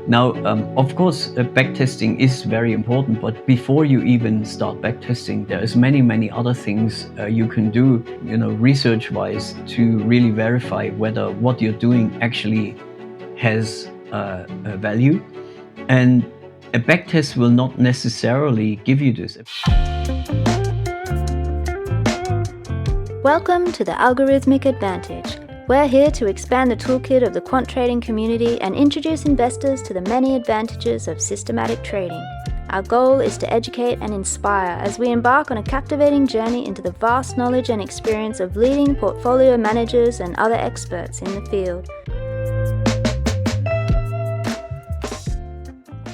Now, of course, backtesting is very important, but before you even start backtesting, there's many other things you can do, research-wise, to really verify whether what you're doing actually has a value. And a backtest will not necessarily give you this. Welcome to the Algorithmic Advantage. We're here to expand the toolkit of the quant trading community and introduce investors to the many advantages of systematic trading. Our goal is to educate and inspire as we embark on a captivating journey into the vast knowledge and experience of leading portfolio managers and other experts in the field.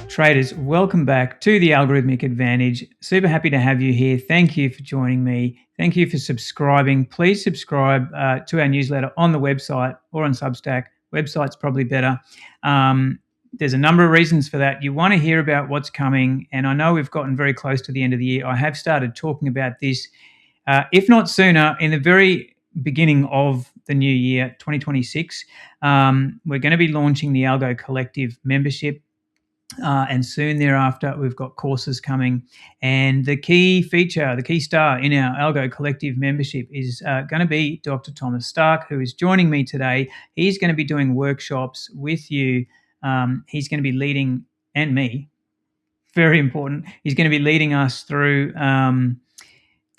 Traders, welcome back to the Algorithmic Advantage. Super happy to have you here. Thank you for joining me. Thank you for subscribing. Please subscribe to our newsletter on the website or on Substack. Website's probably better. There's a number of reasons for that. You want to hear about what's coming, and I know we've gotten very close to the end of the year. I have started talking about this, if not sooner, in the very beginning of the new year, 2026. We're going to be launching the Algo Collective membership. And soon thereafter, we've got courses coming. And the key feature, the key star in our Algo Collective membership is going to be Dr. Tom Starke, who is joining me today. He's going to be doing workshops with you. He's going to be leading, and me, very important, he's going to be leading us through a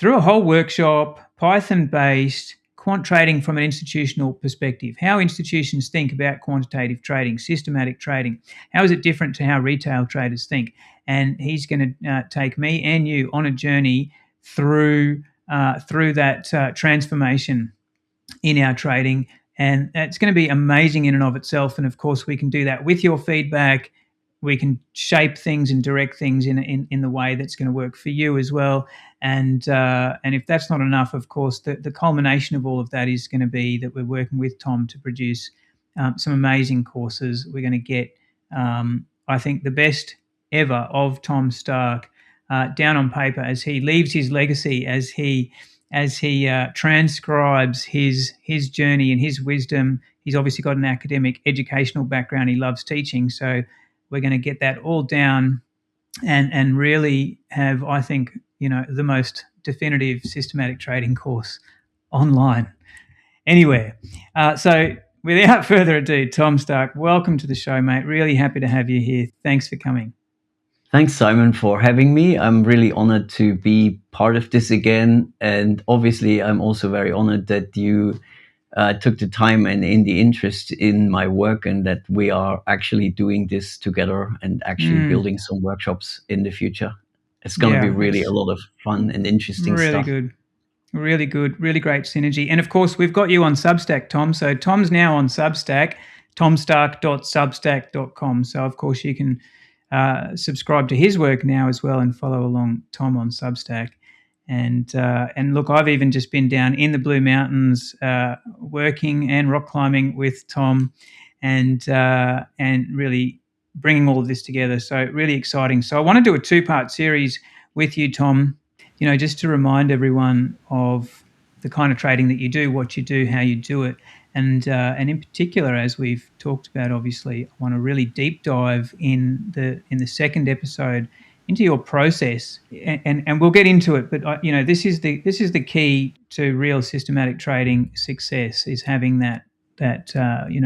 whole workshop, Python-based, quant trading from an institutional perspective, how institutions think about quantitative trading, systematic trading. How is it different to how retail traders think? And he's going to take me and you on a journey through that transformation in our trading. And it's going to be amazing in and of itself. And of course, we can do that with your feedback. We can shape things and direct things in the way that's going to work for you as well. And if that's not enough, of course, the culmination of all of that is going to be that we're working with Tom to produce some amazing courses. We're going to get, I think, the best ever of Tom Starke down on paper as he leaves his legacy, as he transcribes his journey and his wisdom. He's obviously got an academic educational background. He loves teaching, so we're going to get that all down and really have, I think, the most definitive systematic trading course online anywhere. So without further ado, Tom Starke, welcome to the show, mate. Really happy to have you here. Thanks for coming. Thanks, Simon, for having me. I'm really honored to be part of this again. And obviously, I'm also very honored that you took the time and in the interest in my work, and that we are actually doing this together and actually building some workshops in the future. It's going to be really a lot of fun and interesting stuff. Really good, really great synergy. And of course, we've got you on Substack, Tom. So Tom's now on Substack, tomstarke.substack.com. So of course, you can subscribe to his work now as well and follow along Tom on Substack. And look, I've even just been down in the Blue Mountains working and rock climbing with Tom, and really bringing all of this together. So really exciting. So I want to do a two-part series with you, Tom, just to remind everyone of the kind of trading that you do, what you do, how you do it. And in particular, as we've talked about, obviously, I want to really deep dive in the second episode into your process, and we'll get into it. But this is the key to real systematic trading success, is having that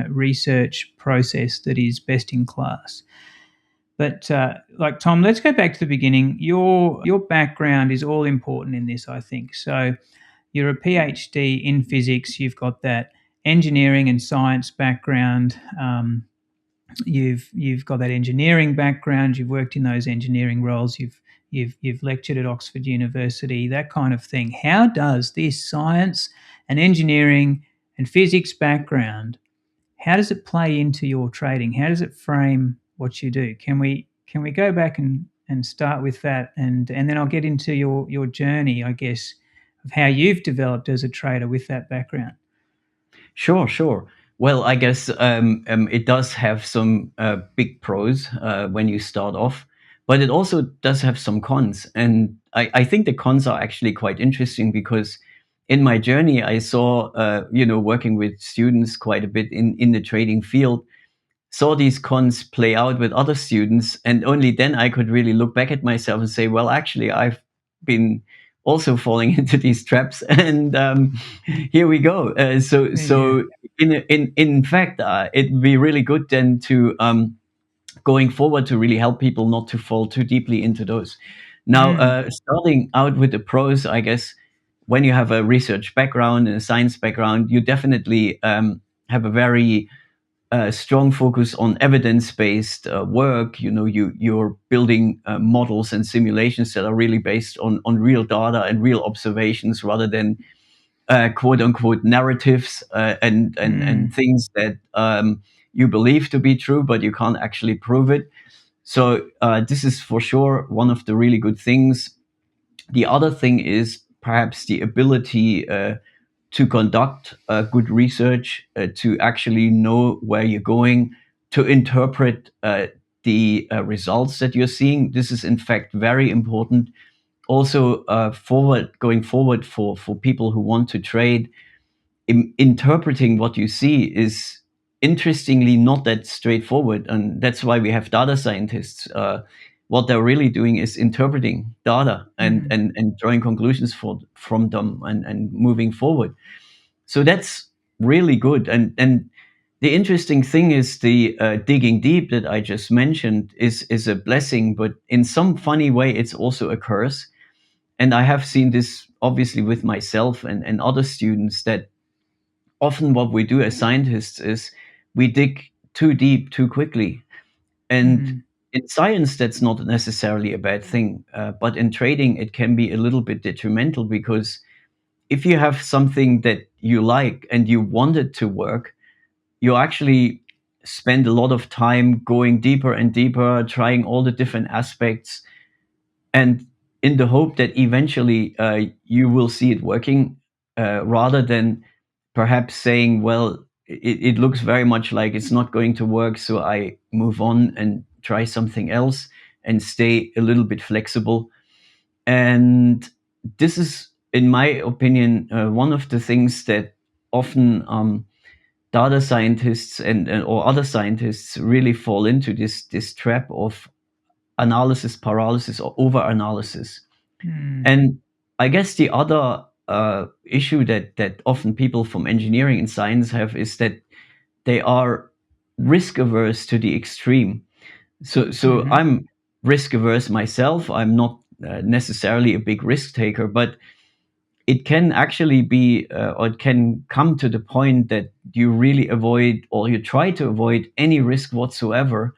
research process that is best in class. But like Tom, let's go back to the beginning. Your background is all important in this, I think. So you're a PhD in physics. You've got that engineering and science background. You've got that engineering background. You've worked in those engineering roles. You've lectured at Oxford University, that kind of thing. How does this science and engineering and physics background, how does it play into your trading? How does it frame what you do? Can we go back and start with that, and then I'll get into your journey, I guess, of how you've developed as a trader with that background. Sure. Well, I guess it does have some big pros when you start off, but it also does have some cons. And I think the cons are actually quite interesting, because in my journey, I saw, working with students quite a bit in the trading field, saw these cons play out with other students, and only then I could really look back at myself and say, well, actually, I've been also falling into these traps, and here we go. Yeah. In fact, it'd be really good then to going forward to really help people not to fall too deeply into those. Now, starting out with the pros, I guess when you have a research background and a science background, you definitely have a very strong focus on evidence-based work. You know, you're building models and simulations that are really based on real data and real observations, rather than quote unquote narratives and things that you believe to be true, but you can't actually prove it. So this is for sure one of the really good things. The other thing is perhaps the ability to conduct good research, to actually know where you're going, to interpret the results that you're seeing. This is in fact very important. Also, going forward for people who want to trade, interpreting what you see is interestingly not that straightforward, and that's why we have data scientists. What they're really doing is interpreting data and drawing conclusions from them and moving forward. So that's really good. And the interesting thing is the digging deep that I just mentioned is a blessing, but in some funny way, it's also a curse. And I have seen this obviously with myself and other students, that often what we do as scientists is we dig too deep too quickly. And in science, that's not necessarily a bad thing. But in trading, it can be a little bit detrimental, because if you have something that you like and you want it to work, you actually spend a lot of time going deeper and deeper, trying all the different aspects, and in the hope that eventually you will see it working, rather than perhaps saying, well, it looks very much like it's not going to work, so I move on and try something else and stay a little bit flexible. And this is, in my opinion, one of the things that often data scientists and or other scientists really fall into, this trap of analysis paralysis or over analysis. And I guess the other issue that often people from engineering and science have is that they are risk averse to the extreme. So I'm risk averse myself. I'm not necessarily a big risk taker, but it can actually be, or it can come to the point that you really avoid, or you try to avoid any risk whatsoever,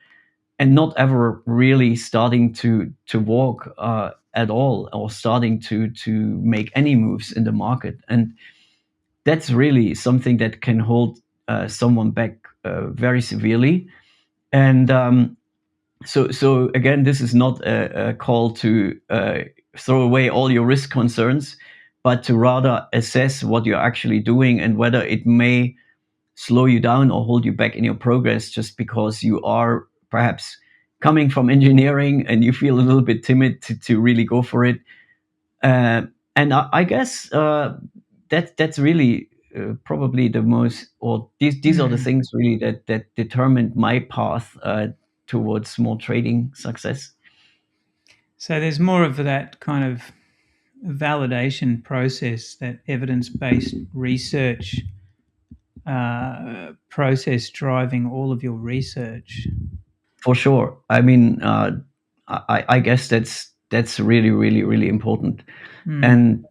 and not ever really starting to walk at all, or starting to make any moves in the market. And that's really something that can hold someone back very severely. And so again, this is not a call to throw away all your risk concerns, but to rather assess what you're actually doing and whether it may slow you down or hold you back in your progress, just because you are perhaps coming from engineering and you feel a little bit timid to really go for it. And I guess that's really probably the most, or these are the things really that determined my path towards more trading success. So there's more of that kind of validation process, that evidence-based research process driving all of your research. For sure. I mean, I guess that's really, really, really important, and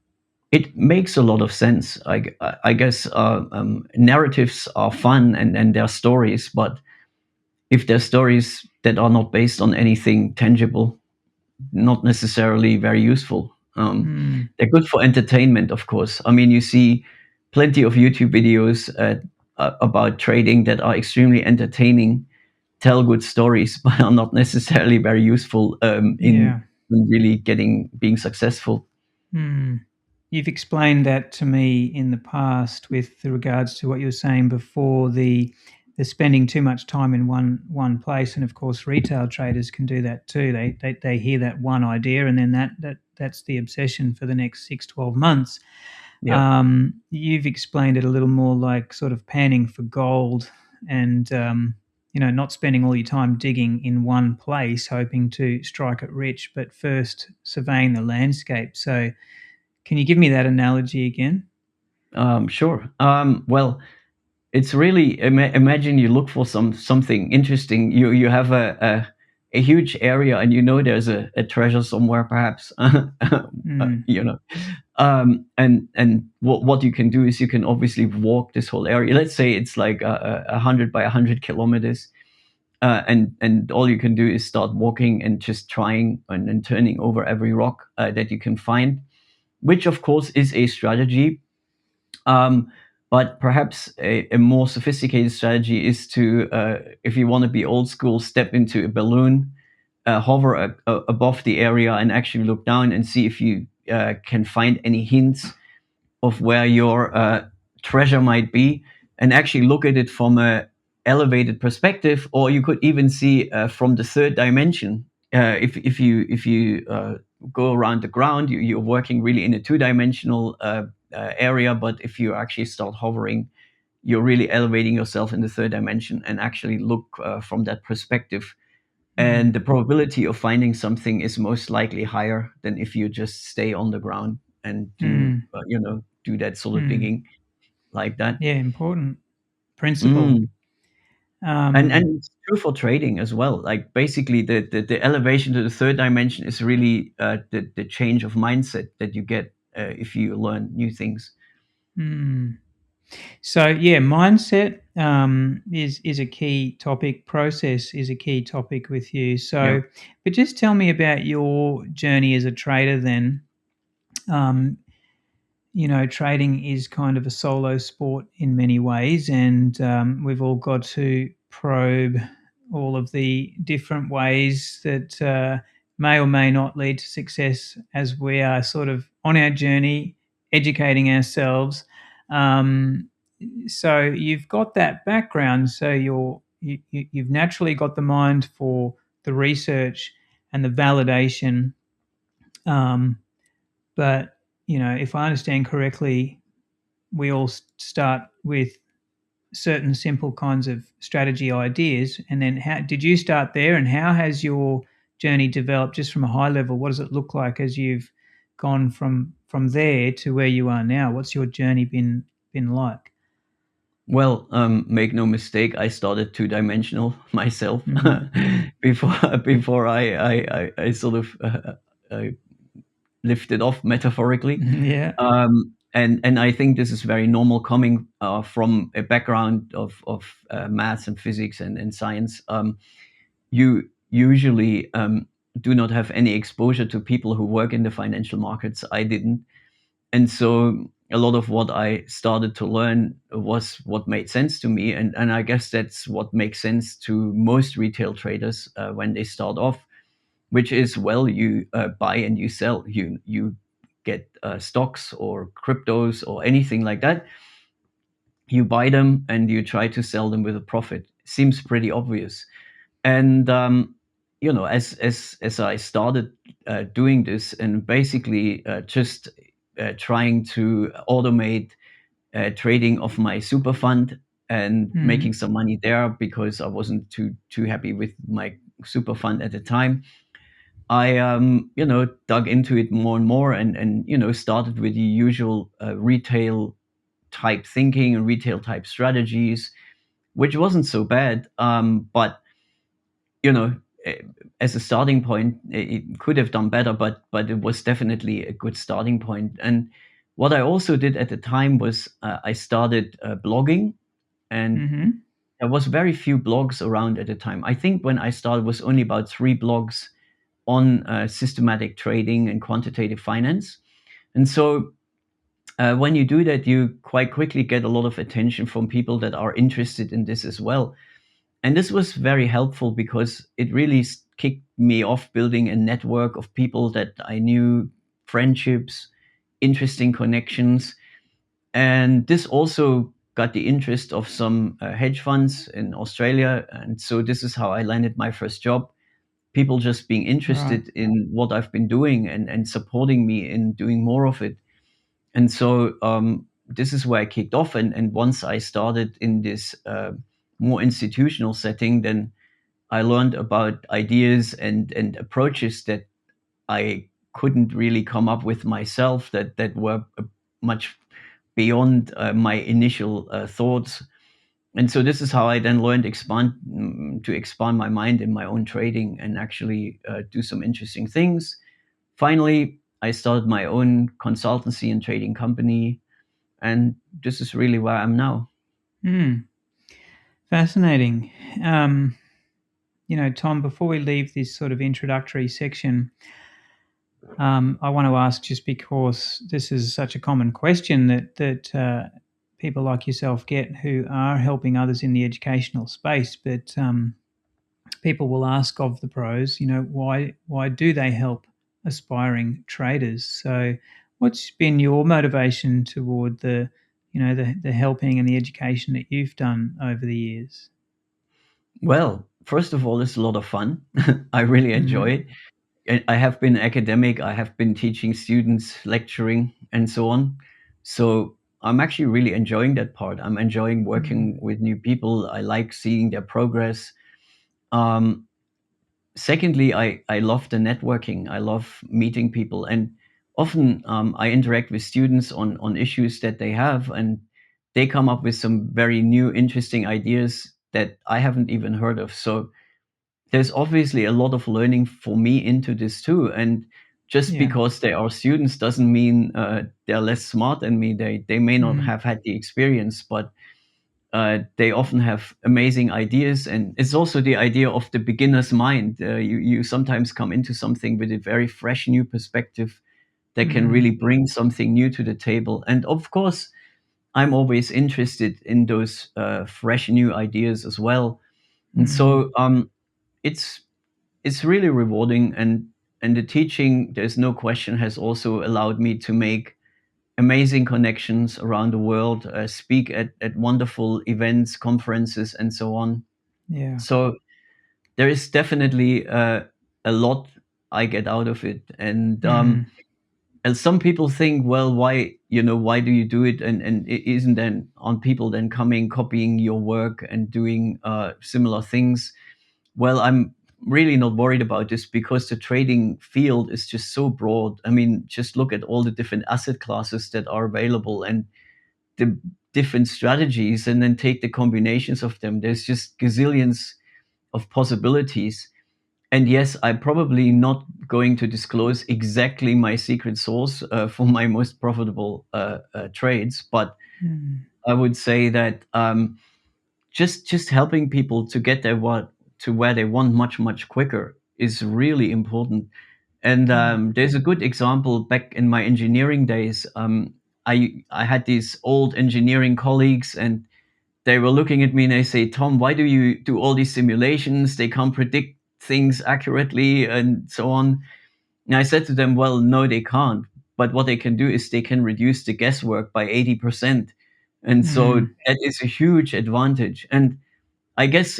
it makes a lot of sense. I guess narratives are fun, and they're stories, but if they're stories that are not based on anything tangible, not necessarily very useful. They're good for entertainment, of course. I mean, you see plenty of YouTube videos about trading that are extremely entertaining, tell good stories, but are not necessarily very useful in really being successful. You've explained that to me in the past with regards to what you were saying before, the spending too much time in one place, and of course retail traders can do that too. They hear that one idea, and then that's the obsession for the next 6-12 months. Yeah. You've explained it a little more like sort of panning for gold, and not spending all your time digging in one place hoping to strike it rich, but first surveying the landscape. So can you give me that analogy again? Sure. Well, it's really imagine you look for something interesting. You have a huge area, and there's a treasure somewhere, perhaps. Mm, You know, and what you can do is you can obviously walk this whole area. Let's say it's like 100 by 100 kilometers, and all you can do is start walking and just trying and turning over every rock that you can find, which of course is a strategy. Um, but perhaps a more sophisticated strategy is to, if you want to be old school, step into a balloon, hover above the area, and actually look down and see if you can find any hints of where your treasure might be, and actually look at it from a elevated perspective. Or you could even see from the third dimension. If you go around the ground, you're working really in a two-dimensional area. But if you actually start hovering, you're really elevating yourself in the third dimension and actually look from that perspective. And mm, the probability of finding something is most likely higher than if you just stay on the ground and mm, do that sort of mm. digging like that. Yeah, important principle. Mm. And Um, it's true for trading as well. Like basically, the elevation to the third dimension is really the change of mindset that you get if you learn new things. mm. So yeah, mindset is a key topic. Process is a key topic with you. Yeah. So, but just tell me about your journey as a trader. Then, um, trading is kind of a solo sport in many ways, and we've all got to probe all of the different ways that may or may not lead to success as we are sort of on our journey, educating ourselves. Um, so you've got that background, so you've naturally got the mind for the research and the validation. Um, but if I understand correctly, we all start with certain simple kinds of strategy ideas, and then how did you start there, and how has your journey developed just from a high level? What does it look like as you've gone from there to where you are now? What's your journey been like? Well, make no mistake, I started two-dimensional myself Mm-hmm. before I sort of lifted off metaphorically. Yeah. And I think this is very normal coming from a background of maths and physics and science. You usually do not have any exposure to people who work in the financial markets. I didn't. And so a lot of what I started to learn was what made sense to me. And I guess that's what makes sense to most retail traders when they start off, which is, well, you buy and you sell. You get stocks or cryptos or anything like that. You buy them and you try to sell them with a profit. Seems pretty obvious. And as I started doing this and basically just trying to automate trading of my super fund and making Mm-hmm. some money there because I wasn't too happy with my super fund at the time. I dug into it more and more and started with the usual retail type thinking and retail type strategies, which wasn't so bad. But you know, eh, as a starting point, it could have done better, but it was definitely a good starting point. And what I also did at the time was I started blogging, and Mm-hmm. there was very few blogs around at the time. I think when I started was only about 3 blogs on systematic trading and quantitative finance. And so when you do that, you quite quickly get a lot of attention from people that are interested in this as well. And this was very helpful because it really kicked me off building a network of people that I knew, friendships, interesting connections. And this also got the interest of some hedge funds in Australia. And so this is how I landed my first job. People just being Right. interested in what I've been doing and supporting me in doing more of it. And so this is where I kicked off. And once I started in this more institutional setting, then I learned about ideas and approaches that I couldn't really come up with myself, that were much beyond my initial thoughts. And so this is how I then learned to expand my mind in my own trading and actually do some interesting things. Finally, I started my own consultancy and trading company, and this is really where I'm now. Hmm. Fascinating. Um, Tom, before we leave this sort of introductory section, I want to ask, just because this is such a common question that people like yourself get who are helping others in the educational space, but people will ask of the pros, why do they help aspiring traders? So, what's been your motivation toward the helping and the education that you've done over the years? Well, first of all, it's a lot of fun. I really enjoy Mm-hmm. it. I have been academic, I have been teaching students, lecturing, and so on. So I'm actually really enjoying that part. I'm enjoying working with new people. I like seeing their progress. Um, Secondly, I love the networking. I love meeting people, and often I interact with students on issues that they have, and they come up with some very new, interesting ideas that I haven't even heard of. So there's obviously a lot of learning for me into this too. And just Yeah. because they are students doesn't mean they're less smart than me. They may not Mm. have had the experience, but they often have amazing ideas. And it's also the idea of the beginner's mind. You sometimes come into something with a very fresh new perspective that can really Mm. bring something new to the table. And of course, I'm always interested in those fresh new ideas as well. And Mm. so it's it's really rewarding, and the teaching, there's no question, has also allowed me to make amazing connections around the world, speak at wonderful events, conferences, and so on. Yeah. So there is definitely a lot I get out of it. Mm. And some people think, well, why do you do it? And isn't then on people then coming, copying your work and doing similar things? Well, I'm really not worried about this because the trading field is just so broad. I mean, just look at all the different asset classes that are available and the different strategies, and then take the combinations of them. There's just gazillions of possibilities. And yes, I'm probably not going to disclose exactly my secret sauce for my most profitable trades, but Mm. I would say that just helping people to get to where they want much quicker is really important. And Yeah. there's a good example back in my engineering days. I had these old engineering colleagues, and they were looking at me and they say, "Tom, why do you do all these simulations? They can't predict things accurately and so on." And I said to them, "Well, no, they can't. But what they can do is they can reduce the guesswork by 80%. And so Mm. that is a huge advantage." And I guess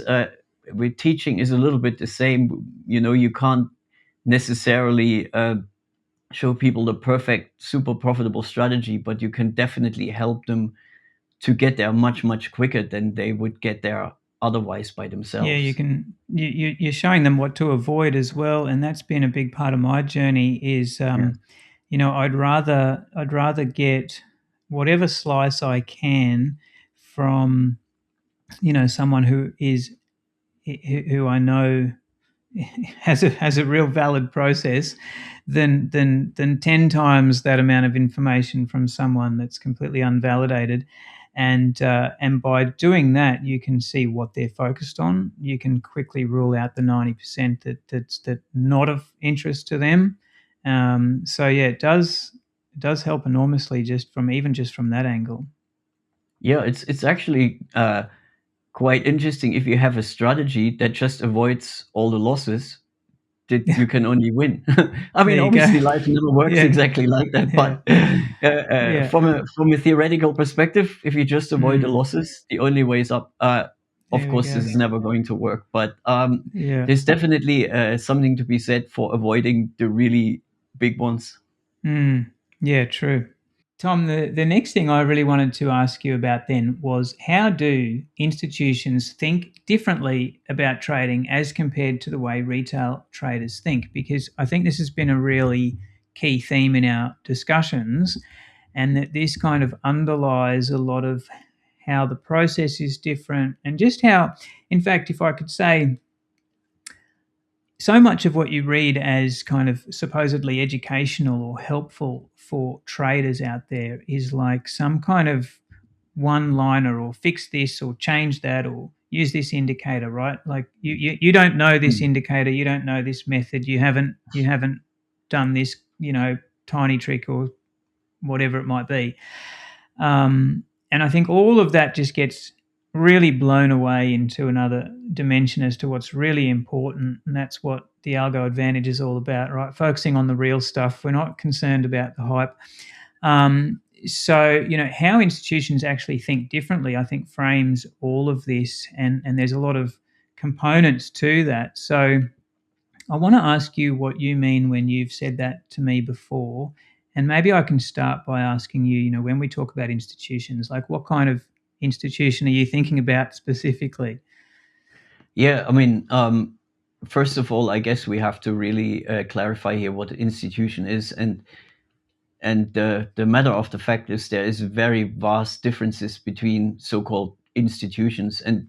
with teaching is a little bit the same. You can't necessarily show people the perfect, super profitable strategy, but you can definitely help them to get there much quicker than they would get there otherwise by Yeah, you themselves. can. You're showing them what to avoid as well, and that's been a big part of my journey. Is Yeah. I'd rather get whatever slice I can from someone who I know has a real valid process than 10 times that amount of information from someone that's completely unvalidated. And by doing that, you can see what they're focused on. You can quickly rule out the 90% that's not of interest to them. So yeah, it does help enormously just from that angle. Yeah, it's actually quite interesting if you have a strategy that just avoids all the losses that Yeah, you can only win. I there mean, you go. obviously, life never works Yeah, exactly like that, yeah, but yeah. from a theoretical perspective, if you just avoid the Mm, losses, the only way is up. Of there we course, this go. is never going to work, but Yeah. there's definitely something to be said for avoiding the really big ones. Mm, yeah, true. Tom, the next thing I really wanted to ask you about then was, how do institutions think differently about trading as compared to the way retail traders think? Because I think this has been a really key theme in our discussions, and that this kind of underlies a lot of how the process is different, and just how, in fact, if I could say, so much of what you read as kind of supposedly educational or helpful for traders out there is like some kind of one liner, or fix this or change that or use this indicator, right? Like you don't know this Mm. indicator, you don't know this method, you haven't done this, tiny trick or whatever it might be. And I think all of that just gets really blown away into another dimension as to what's really important. And that's what the algo advantage is all about, right? Focusing on the real stuff. We're not concerned about the hype. So, how institutions actually think differently, I think, frames all of this. And there's a lot of components to that. So I want to ask you what you mean when you've said that to me before. And maybe I can start by asking you, when we talk about institutions, like what kind of institution are you thinking about specifically? Yeah, I mean, first of all, I guess we have to really clarify here what institution is, and the matter of the fact is there is very vast differences between so-called institutions, and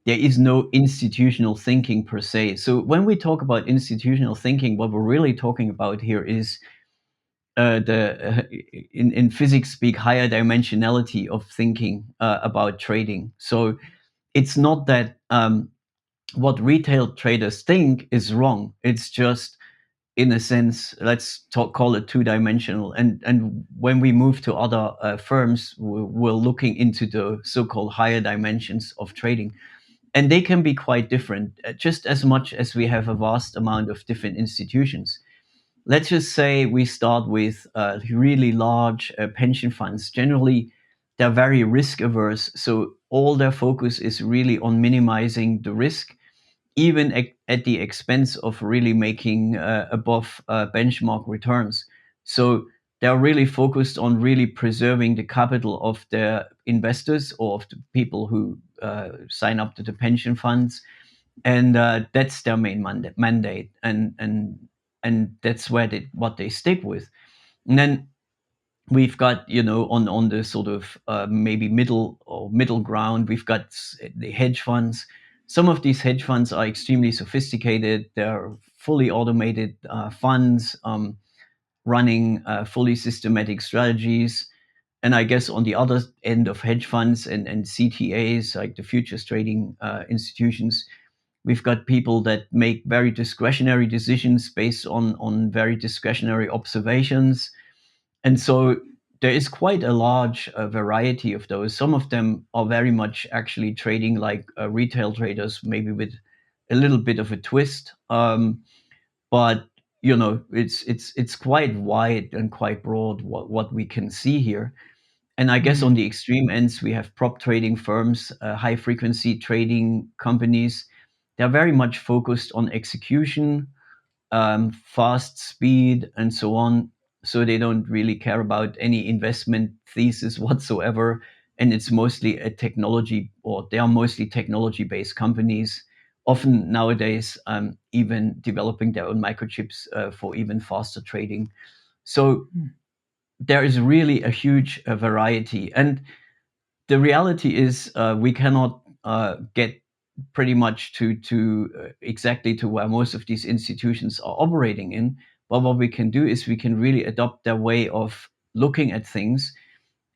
there is no institutional thinking per se. So when we talk about institutional thinking, what we're really talking about here is the in physics speak, higher dimensionality of thinking about trading. So it's not that what retail traders think is wrong. It's just, in a sense, let's call it two-dimensional. And when we move to other firms, we're looking into the so-called higher dimensions of trading, and they can be quite different, just as much as we have a vast amount of different institutions. Let's just say we start with really large pension funds. Generally, they're very risk averse, so all their focus is really on minimizing the risk, even at the expense of really making above benchmark returns. So they're really focused on really preserving the capital of their investors, or of the people who sign up to the pension funds, and that's their main mandate, and that's what they stick with. And then we've got, on the sort of maybe middle ground, we've got the hedge funds. Some of these hedge funds are extremely sophisticated. They're fully automated funds, running fully systematic strategies. And I guess on the other end of hedge funds and CTAs, like the futures trading institutions, we've got people that make very discretionary decisions based on very discretionary observations. And so there is quite a large variety of those. Some of them are very much actually trading like retail traders, maybe with a little bit of a twist. But it's quite wide and quite broad what we can see here. And I guess on Mm, the extreme ends, we have prop trading firms, high frequency trading companies. They're very much focused on execution, fast speed, and so on. So they don't really care about any investment thesis whatsoever. And it's mostly a technology, or they are mostly technology based companies, often nowadays even developing their own microchips for even faster trading. So mm, there is really a huge variety. And the reality is we cannot get pretty much to exactly to where most of these institutions are operating in. But what we can do is we can really adopt their way of looking at things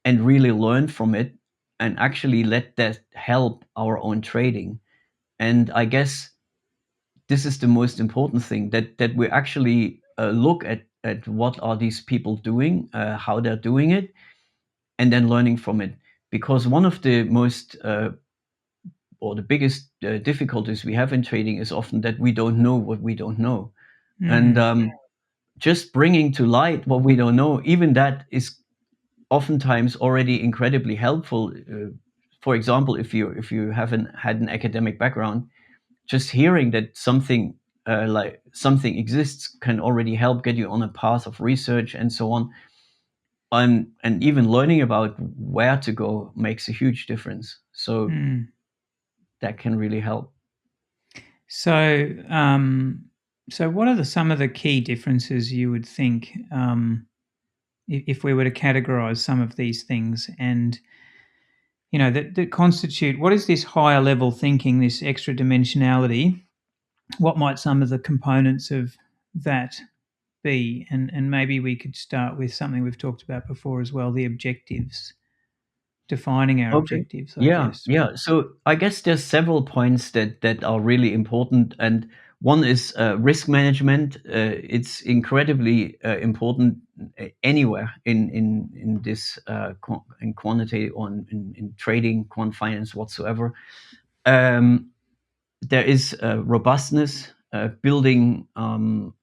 and really learn from it, and actually let that help our own trading. And I guess this is the most important thing, that we actually look at what are these people doing, how they're doing it, and then learning from it. Because one of the most or the biggest difficulties we have in trading is often that we don't know what we don't know. And mm, just bringing to light what we don't know, even that is oftentimes already incredibly helpful. For example, if you haven't had an academic background, just hearing that something like something exists can already help get you on a path of research and so on. and even learning about where to go makes a huge difference. So that can really help. So, so what are some of the key differences you would think, if we were to categorize some of these things, and that constitute, what is this higher level thinking, this extra dimensionality? What might some of the components of that be? And maybe we could start with something we've talked about before as well, the objectives, defining our Okay. objectives, I Yeah, guess. yeah. So I guess there's several points that are really important, and one is risk management. It's incredibly important anywhere in this in quantitative or in trading, quant finance whatsoever. Um, there is robustness, building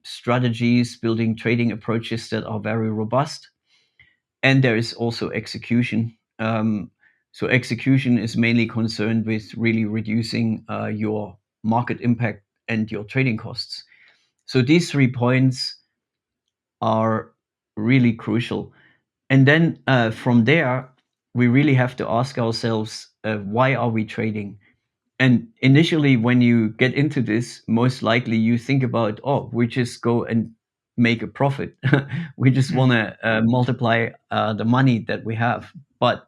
strategies, building trading approaches that are very robust, and there is also execution. So execution is mainly concerned with really reducing your market impact and your trading costs. So these 3 points are really crucial. And then from there, we really have to ask ourselves, why are we trading? And initially, when you get into this, most likely you think about, oh, we just go and make a profit. We just want to multiply the money that we have. But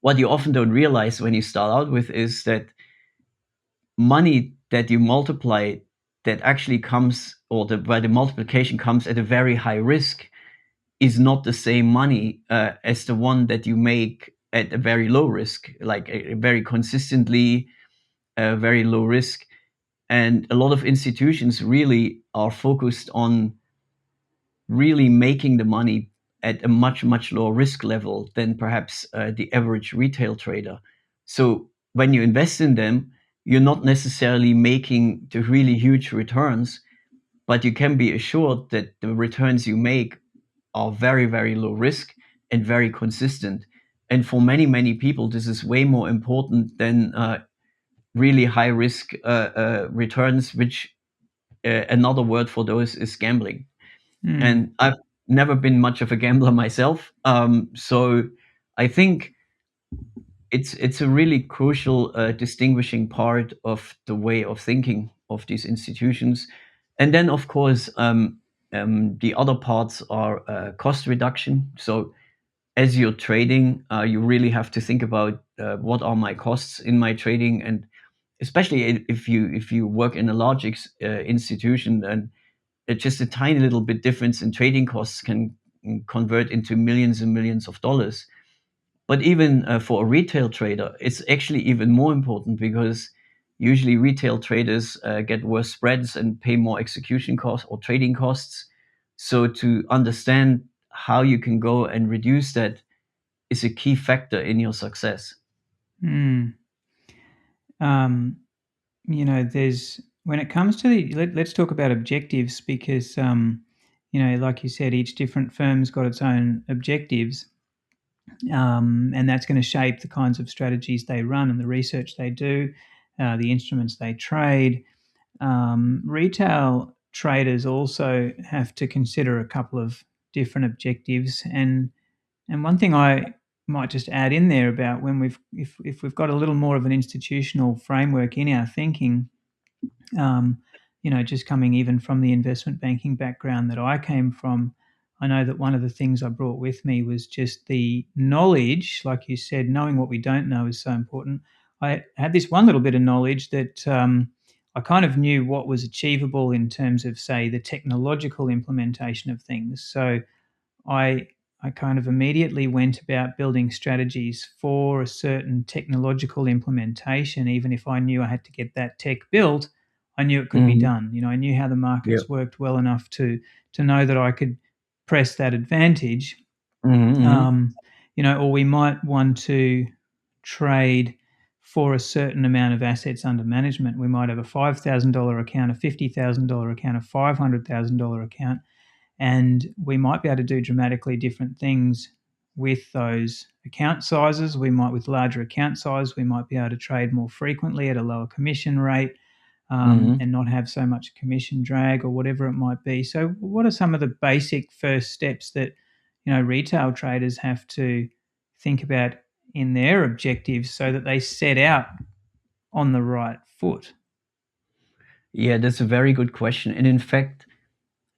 what you often don't realize when you start out with is that money that you multiply, that actually comes, or where the multiplication comes at a very high risk, is not the same money as the one that you make at a very low risk, like a very consistently very low risk. And a lot of institutions really are focused on really making the money at a much, much lower risk level than perhaps the average retail trader. So when you invest in them, you're not necessarily making the really huge returns, but you can be assured that the returns you make are very, very low risk and very consistent. And for many, many people, this is way more important than really high risk returns, which another word for those is gambling. And I've never been much of a gambler myself, so I think it's a really crucial distinguishing part of the way of thinking of these institutions. And then, of course, the other parts are cost reduction. So as you're trading, you really have to think about what are my costs in my trading, and especially if you work in a large institution, and just a tiny little bit difference in trading costs can convert into millions and millions of dollars. But even for a retail trader, it's actually even more important, because usually retail traders get worse spreads and pay more execution costs or trading costs. So to understand how you can go and reduce that is a key factor in your success. Mm. There's, when it comes to let's talk about objectives, because like you said, each different firm's got its own objectives, and that's going to shape the kinds of strategies they run and the research they do, the instruments they trade. Retail traders also have to consider a couple of different objectives, and one thing I might just add in there about when if we've got a little more of an institutional framework in our thinking, um, just coming even from the investment banking background that I came from, I know that one of the things I brought with me was just the knowledge. Like you said, knowing what we don't know is so important. I had this one little bit of knowledge that I kind of knew what was achievable in terms of, say, the technological implementation of things. So I I kind of immediately went about building strategies for a certain technological implementation. Even if I knew I had to get that tech built, I knew it could be Mhm. done. I knew how the Yeah. markets worked well enough to know that I could press that advantage. Mhm, mhm. Or we might want to trade for a certain amount of assets under management. We might have a $5,000 account, a $50,000 account, a $500,000 account, and we might be able to do dramatically different things with those account sizes. With larger account size, we might be able to trade more frequently at a lower commission rate, Mhm. and not have so much commission drag or whatever it might be. So, what are some of the basic first steps that retail traders have to think about in their objectives so that they set out on the right foot? Yeah, that's a very good question. And in fact,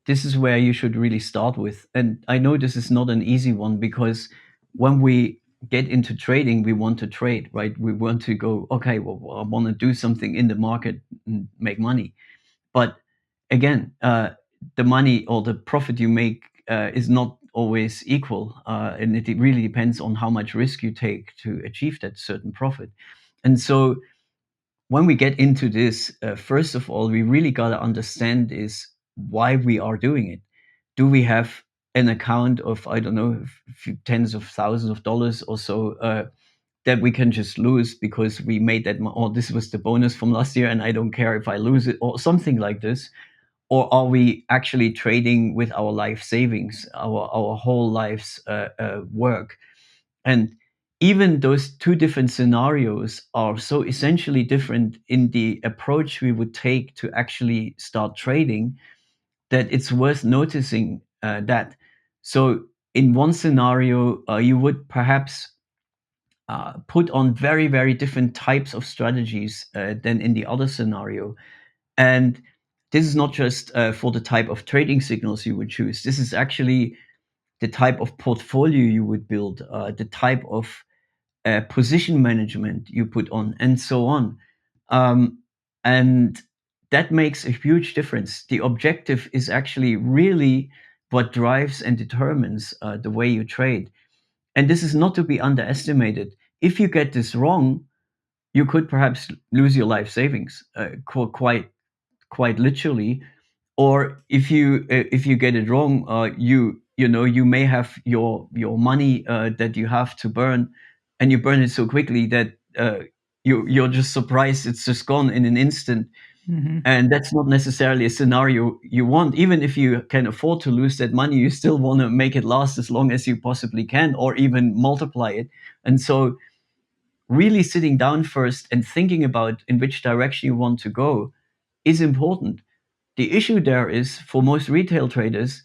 this is where you should really start with. And I know this is not an easy one, because when we get into trading, we want to trade, right? We want to go, okay, well, I want to do something in the market and make money. But again, the money or the profit you make is not always equal. And it really depends on how much risk you take to achieve that certain profit. And so when we get into this, first of all, we really got to understand is why we are doing it. Do we have an account of, I don't know, tens of thousands of dollars or so, that we can just lose because we made that, or this was the bonus from last year and I don't care if I lose it, or something like this? Or are we actually trading with our life savings, our whole life's work? And even those two different scenarios are so essentially different in the approach we would take to actually start trading, that it's worth noticing that. So, in one scenario, you would perhaps put on very, very different types of strategies than in the other scenario. And this is not just for the type of trading signals you would choose. This is actually the type of portfolio you would build, the type of position management you put on, and so on. And that makes a huge difference. The objective is actually really what drives and determines the way you trade. And this is not to be underestimated. If you get this wrong, you could perhaps lose your life savings, quite literally. Or if you get it wrong, you may have your money that you have to burn, and you burn it so quickly that you're just surprised it's just gone in an instant. Mm-hmm. And that's not necessarily a scenario you want. Even if you can afford to lose that money, you still want to make it last as long as you possibly can, or even multiply it. And so really sitting down first and thinking about in which direction you want to go is important. The issue there is, for most retail traders,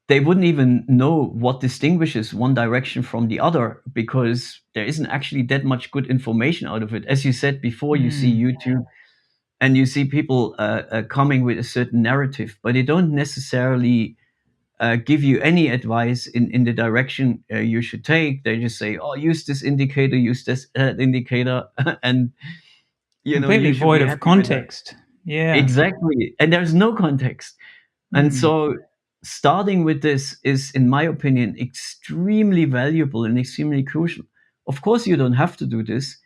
they wouldn't even know what distinguishes one direction from the other, because there isn't actually that much good information out of it. As you said before, you see YouTube and you see people coming with a certain narrative, but they don't necessarily give you any advice in the direction you should take. They just say, "Oh, use this indicator, use this indicator," and Completely you should void be of happy with that. context. Yeah. Exactly, and there's no context. And Mm. so starting with this is, in my opinion, extremely valuable and extremely crucial. Of course, you don't have to do this,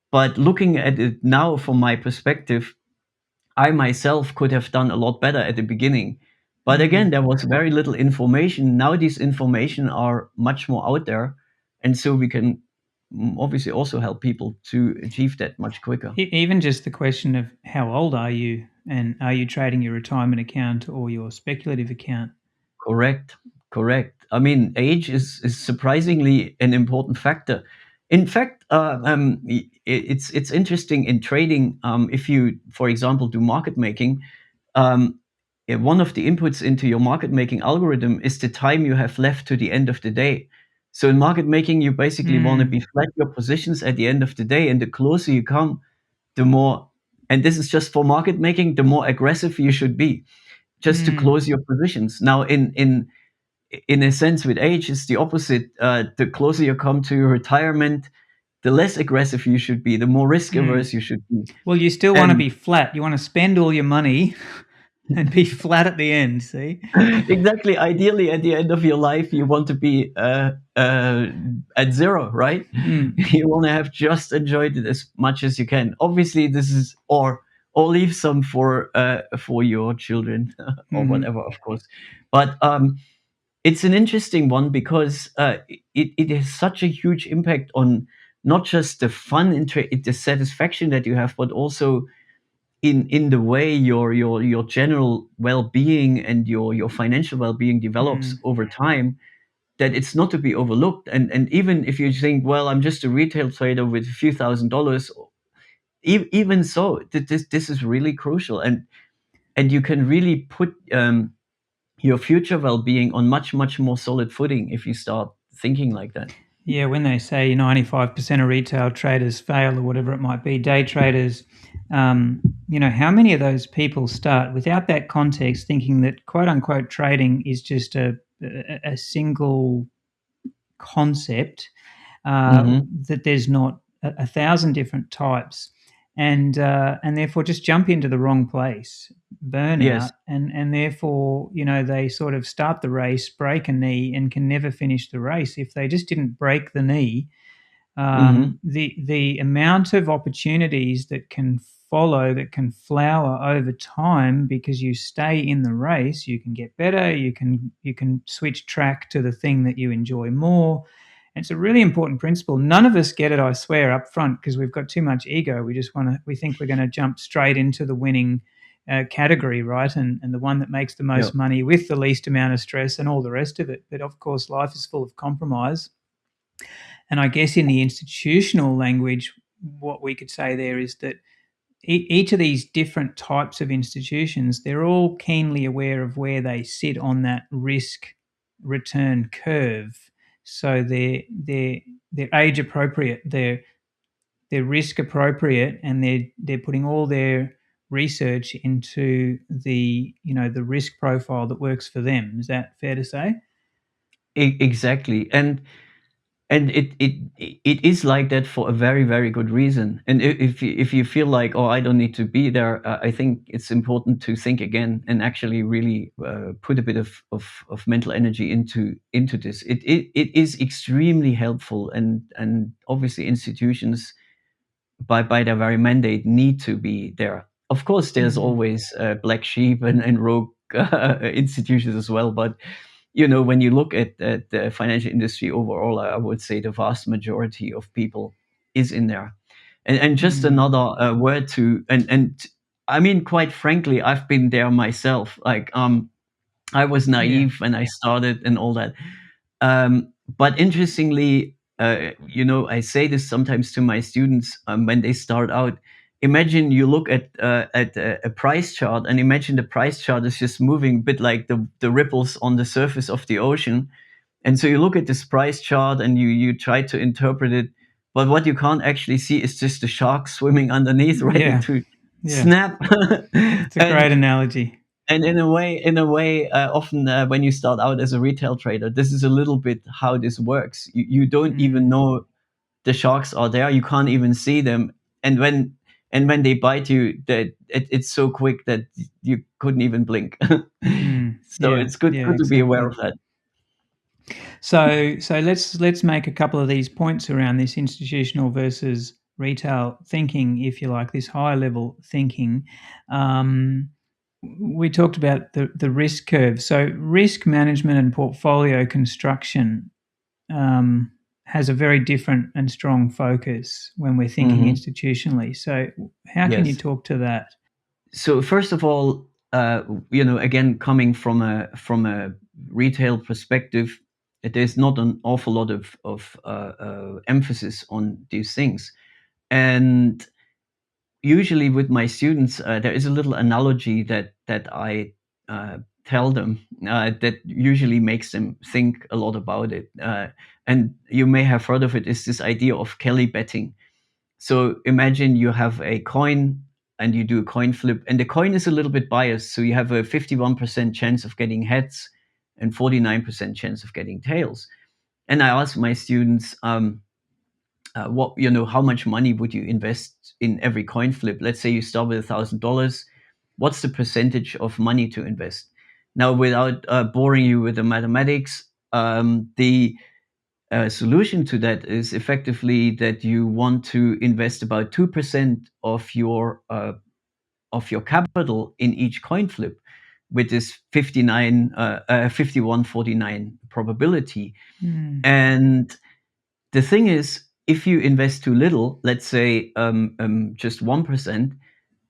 but looking at it now from my perspective, I myself could have done a lot better at the beginning. But again, Mm. there was very little information. Now these information are much more out there. And so we can obviously also help people to achieve that much quicker. Even just the question of how old are you, and are you trading your retirement account or your speculative account? Correct, correct. I mean, age is surprisingly an important factor. In fact, it's interesting in trading. If you, for example, do market making, um, one of the inputs into your market making algorithm is the time you have left to the end of the day. So in market making, you basically want to Mm. be flat your positions at the end of the day, and the closer you come, the more. And this is just for market making. The more aggressive you should be, just to Mm. close your positions. Now, in a sense, with age, it's the opposite. The closer you come to your retirement, the less aggressive you should be, the more risk Mm. averse you should be. Well, you still want to And be flat. You want to spend all your money and be flat at the end, see? exactly, ideally, at the end of your life, you want to be at zero, right? Mm. You want to have just enjoyed it as much as you can. Obviously, this is or leave some for your children or Mhm. whatever, of course. But it's an interesting one because it has such a huge impact on not just the fun and the satisfaction that you have, but also in the way your general well-being and your financial well-being develops Mm. over time, that it's not to be overlooked. And even if you think, well, I'm just a retail trader with a few $1,000s, even so, this is really crucial. And you can really put your future well-being on much, much more solid footing if you start thinking like that. Yeah, when they say 95% of retail traders fail or whatever it might be, day traders, how many of those people start without that context thinking that quote unquote trading is just a single concept, Hmm. that there's not a thousand different types, and therefore just jump into the wrong place, Yes. burnout, and therefore they sort of start the race, break a knee, and can never finish the race. If they just didn't break the knee, Hmm. the amount of opportunities that can follow, that can flower over time, because you stay in the race, you can get better, you can switch track to the thing that you enjoy more. And it's a really important principle. None of us get it, I swear, up front, because we've got too much ego. We think we're going to jump straight into the winning category, right? And the one that makes the Yeah. most money with the least amount of stress and all the rest of it. But of course, life is full of compromise. And I guess in the institutional language, what we could say there is that each of these different types of institutions, they're all keenly aware of where they sit on that risk return curve. So they're age appropriate, they're risk appropriate, and they're putting all their research into the risk profile that works for them. Is that fair to say? Exactly. And it is like that for a very, very good reason. And if you feel like, oh, I don't need to be there, I think it's important to think again and actually really put a bit of mental energy into this. It is extremely helpful, and obviously institutions by their very mandate need to be there. Of course, there's Mm-hmm. always black sheep and rogue institutions as well, but when you look at the financial industry overall, I would say the vast majority of people is in there. And just Mm. another word to, and I mean, quite frankly, I've been there myself. Like, I was Yeah. naive when I started and all that. But interestingly, I say this sometimes to my students when they start out. Imagine you look at a price chart, and imagine the price chart is just moving a bit like the ripples on the surface of the ocean. And so you look at this price chart and you try to interpret it, but what you can't actually see is just the shark swimming underneath, ready Yeah. to Yeah. snap. It's a great and analogy. and in a way, often when you start out as a retail trader, this is a little bit how this works. You don't even Mm. know the sharks are there. You can't even see them, and when they bite you, that it's so quick that you couldn't even blink. Mm. So Yeah. it's good Yeah. to be aware Exactly. of that. So let's make a couple of these points around this institutional versus retail thinking, if you like, this higher level thinking. Um, we talked about the risk curve. So risk management and portfolio construction has a very different and strong focus when we're thinking Hmm. institutionally. So how can you Yes. talk to that? So first of all, again, coming from a retail perspective, there's not an awful lot of emphasis on these things. And usually with my students, there is a little analogy that I tell them that usually makes them think a lot about it. And you may have heard of it. Is this idea of Kelly betting? So imagine you have a coin and you do a coin flip, and the coin is a little bit biased. So you have a 51% chance of getting heads and 49% chance of getting tails. And I ask my students, how much money would you invest in every coin flip? Let's say you start with $1,000. What's the percentage of money to invest? Now, without boring you with the mathematics, the solution to that is effectively that you want to invest about 2% of your capital in each coin flip, with this 51-49 probability. Mm. And the thing is, if you invest too little, let's say just 1%,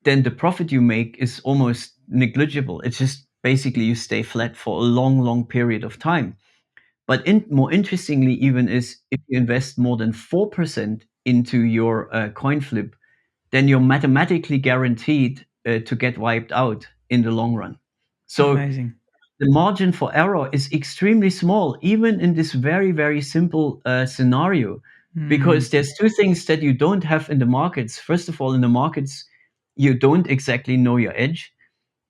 then the profit you make is almost negligible. It's just basically you stay flat for a long, long period of time. But more interestingly, even is if you invest more than 4% into your coin flip, then you're mathematically guaranteed to get wiped out in the long run. So Amazing. the margin for error is extremely small, even in this very, very simple scenario, because there's two things that you don't have in the markets. First of all, in the markets, you don't exactly know your edge.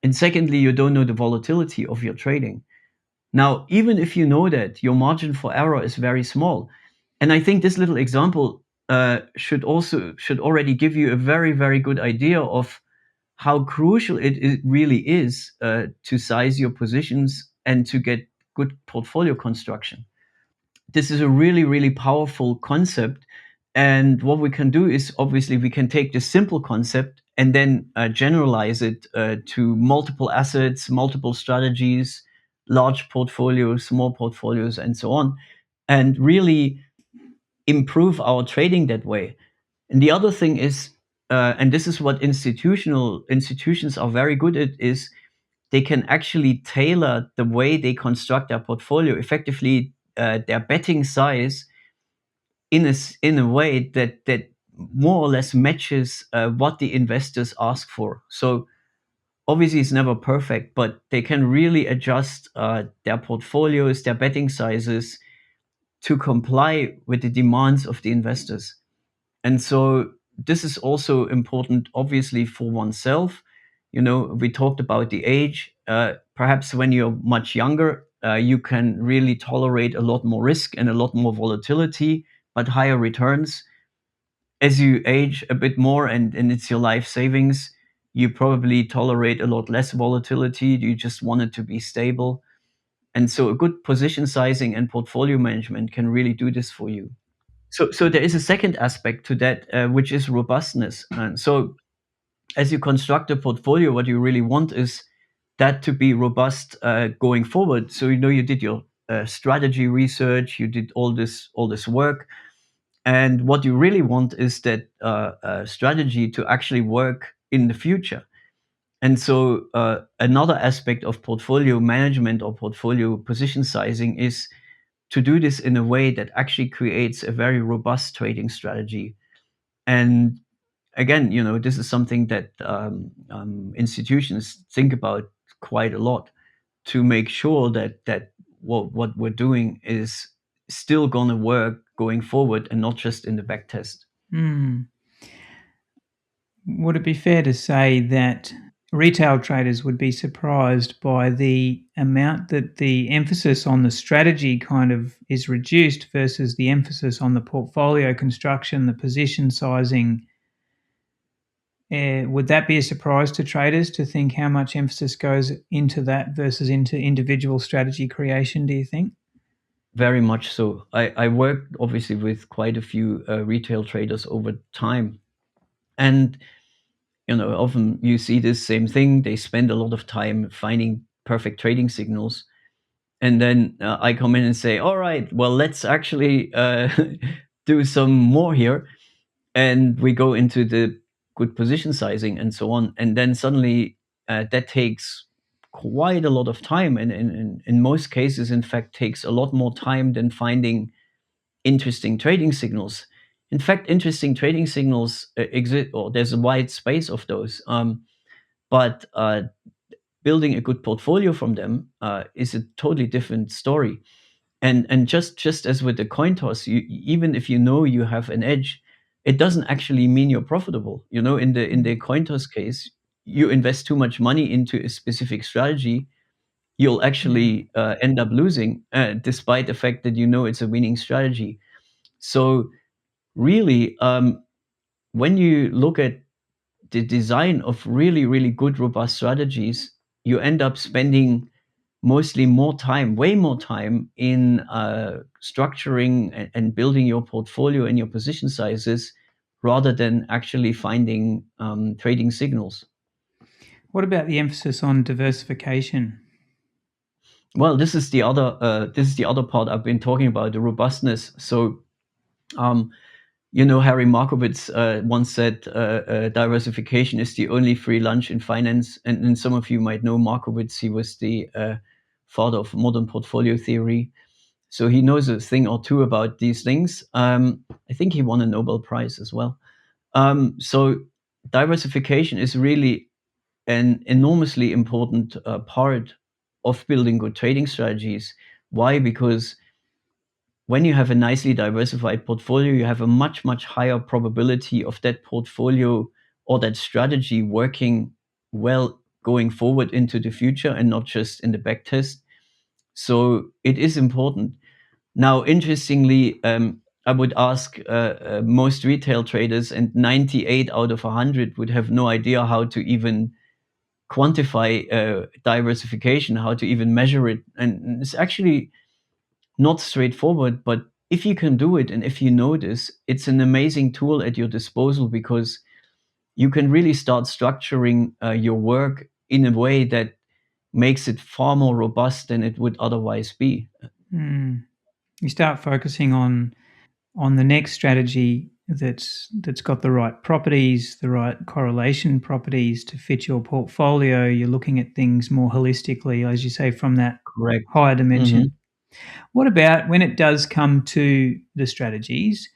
And secondly, you don't know the volatility of your trading. Now, even if you know that, your margin for error is very small. And I think this little example should already give you a very, very good idea of how crucial it really is to size your positions and to get good portfolio construction. This is a really, really powerful concept. And what we can do is obviously we can take this simple concept and then generalize it to multiple assets, multiple strategies, large portfolios, small portfolios, and so on, and really improve our trading that way. And the other thing is, and this is what institutions are very good at, is they can actually tailor the way they construct their portfolio, effectively their betting size, in a way that more or less matches what the investors ask for. So obviously it's never perfect, but they can really adjust their portfolios, their betting sizes to comply with the demands of the investors. And so this is also important, obviously, for oneself. You know, we talked about the age. Perhaps when you're much younger, you can really tolerate a lot more risk and a lot more volatility, but higher returns. As you age a bit more and it's your life savings, you probably tolerate a lot less volatility. You just want it to be stable. And so a good position sizing and portfolio management can really do this for you. So there is a second aspect to that, which is robustness. And so as you construct a portfolio, what you really want is that to be robust going forward. So you know you did your strategy research, you did all this work, and what you really want is that strategy to actually work in the future. And so another aspect of portfolio management or portfolio position sizing is to do this in a way that actually creates a very robust trading strategy. And again, you know, this is something that institutions think about quite a lot to make sure that what we're doing is still going to work going forward and not just in the back test. Would it be fair to say that retail traders would be surprised by the amount that the emphasis on the strategy kind of is reduced versus the emphasis on the portfolio construction, the position sizing? Would that be a surprise to traders to think how much emphasis goes into that versus into individual strategy creation, do you think? Very much so. I worked obviously with quite a few retail traders over time. And you know, often you see this same thing. They spend a lot of time finding perfect trading signals. And then I come in and say, all right, well, let's actually do some more here. And we go into the good position sizing and so on. And then suddenly that takes quite a lot of time. And in most cases, in fact, takes a lot more time than finding interesting trading signals. In fact, interesting trading signals exist, or there's a wide space of those. But building a good portfolio from them is a totally different story. And just as with the coin toss, even if you know you have an edge, it doesn't actually mean you're profitable. You know, in the coin toss case, you invest too much money into a specific strategy, you'll actually end up losing, despite the fact that you know it's a winning strategy. So really, when you look at the design of really, really good, robust strategies, you end up spending mostly more time, way more time in structuring and building your portfolio and your position sizes rather than actually finding trading signals. What about the emphasis on diversification? Well, this is the other part I've been talking about, the robustness. So um, you know, Harry Markowitz once said, diversification is the only free lunch in finance. And some of you might know Markowitz. He was the father of modern portfolio theory. So he knows a thing or two about these things. I think he won a Nobel Prize as well. So diversification is really an enormously important part of building good trading strategies. Why? Because when you have a nicely diversified portfolio, you have a much, much higher probability of that portfolio or that strategy working well going forward into the future and not just in the back test. So it is important. Now, interestingly, I would ask most retail traders, and 98 out of 100 would have no idea how to even quantify diversification, how to even measure it. And it's actually not straightforward, but if you can do it and if you know this, it's an amazing tool at your disposal because you can really start structuring your work in a way that makes it far more robust than it would otherwise be. You start focusing on the next strategy that's got the right properties, the right correlation properties to fit your portfolio. You're looking at things more holistically, as you say, from that Correct. higher dimension. Mhm. What about when it does come to the strategies?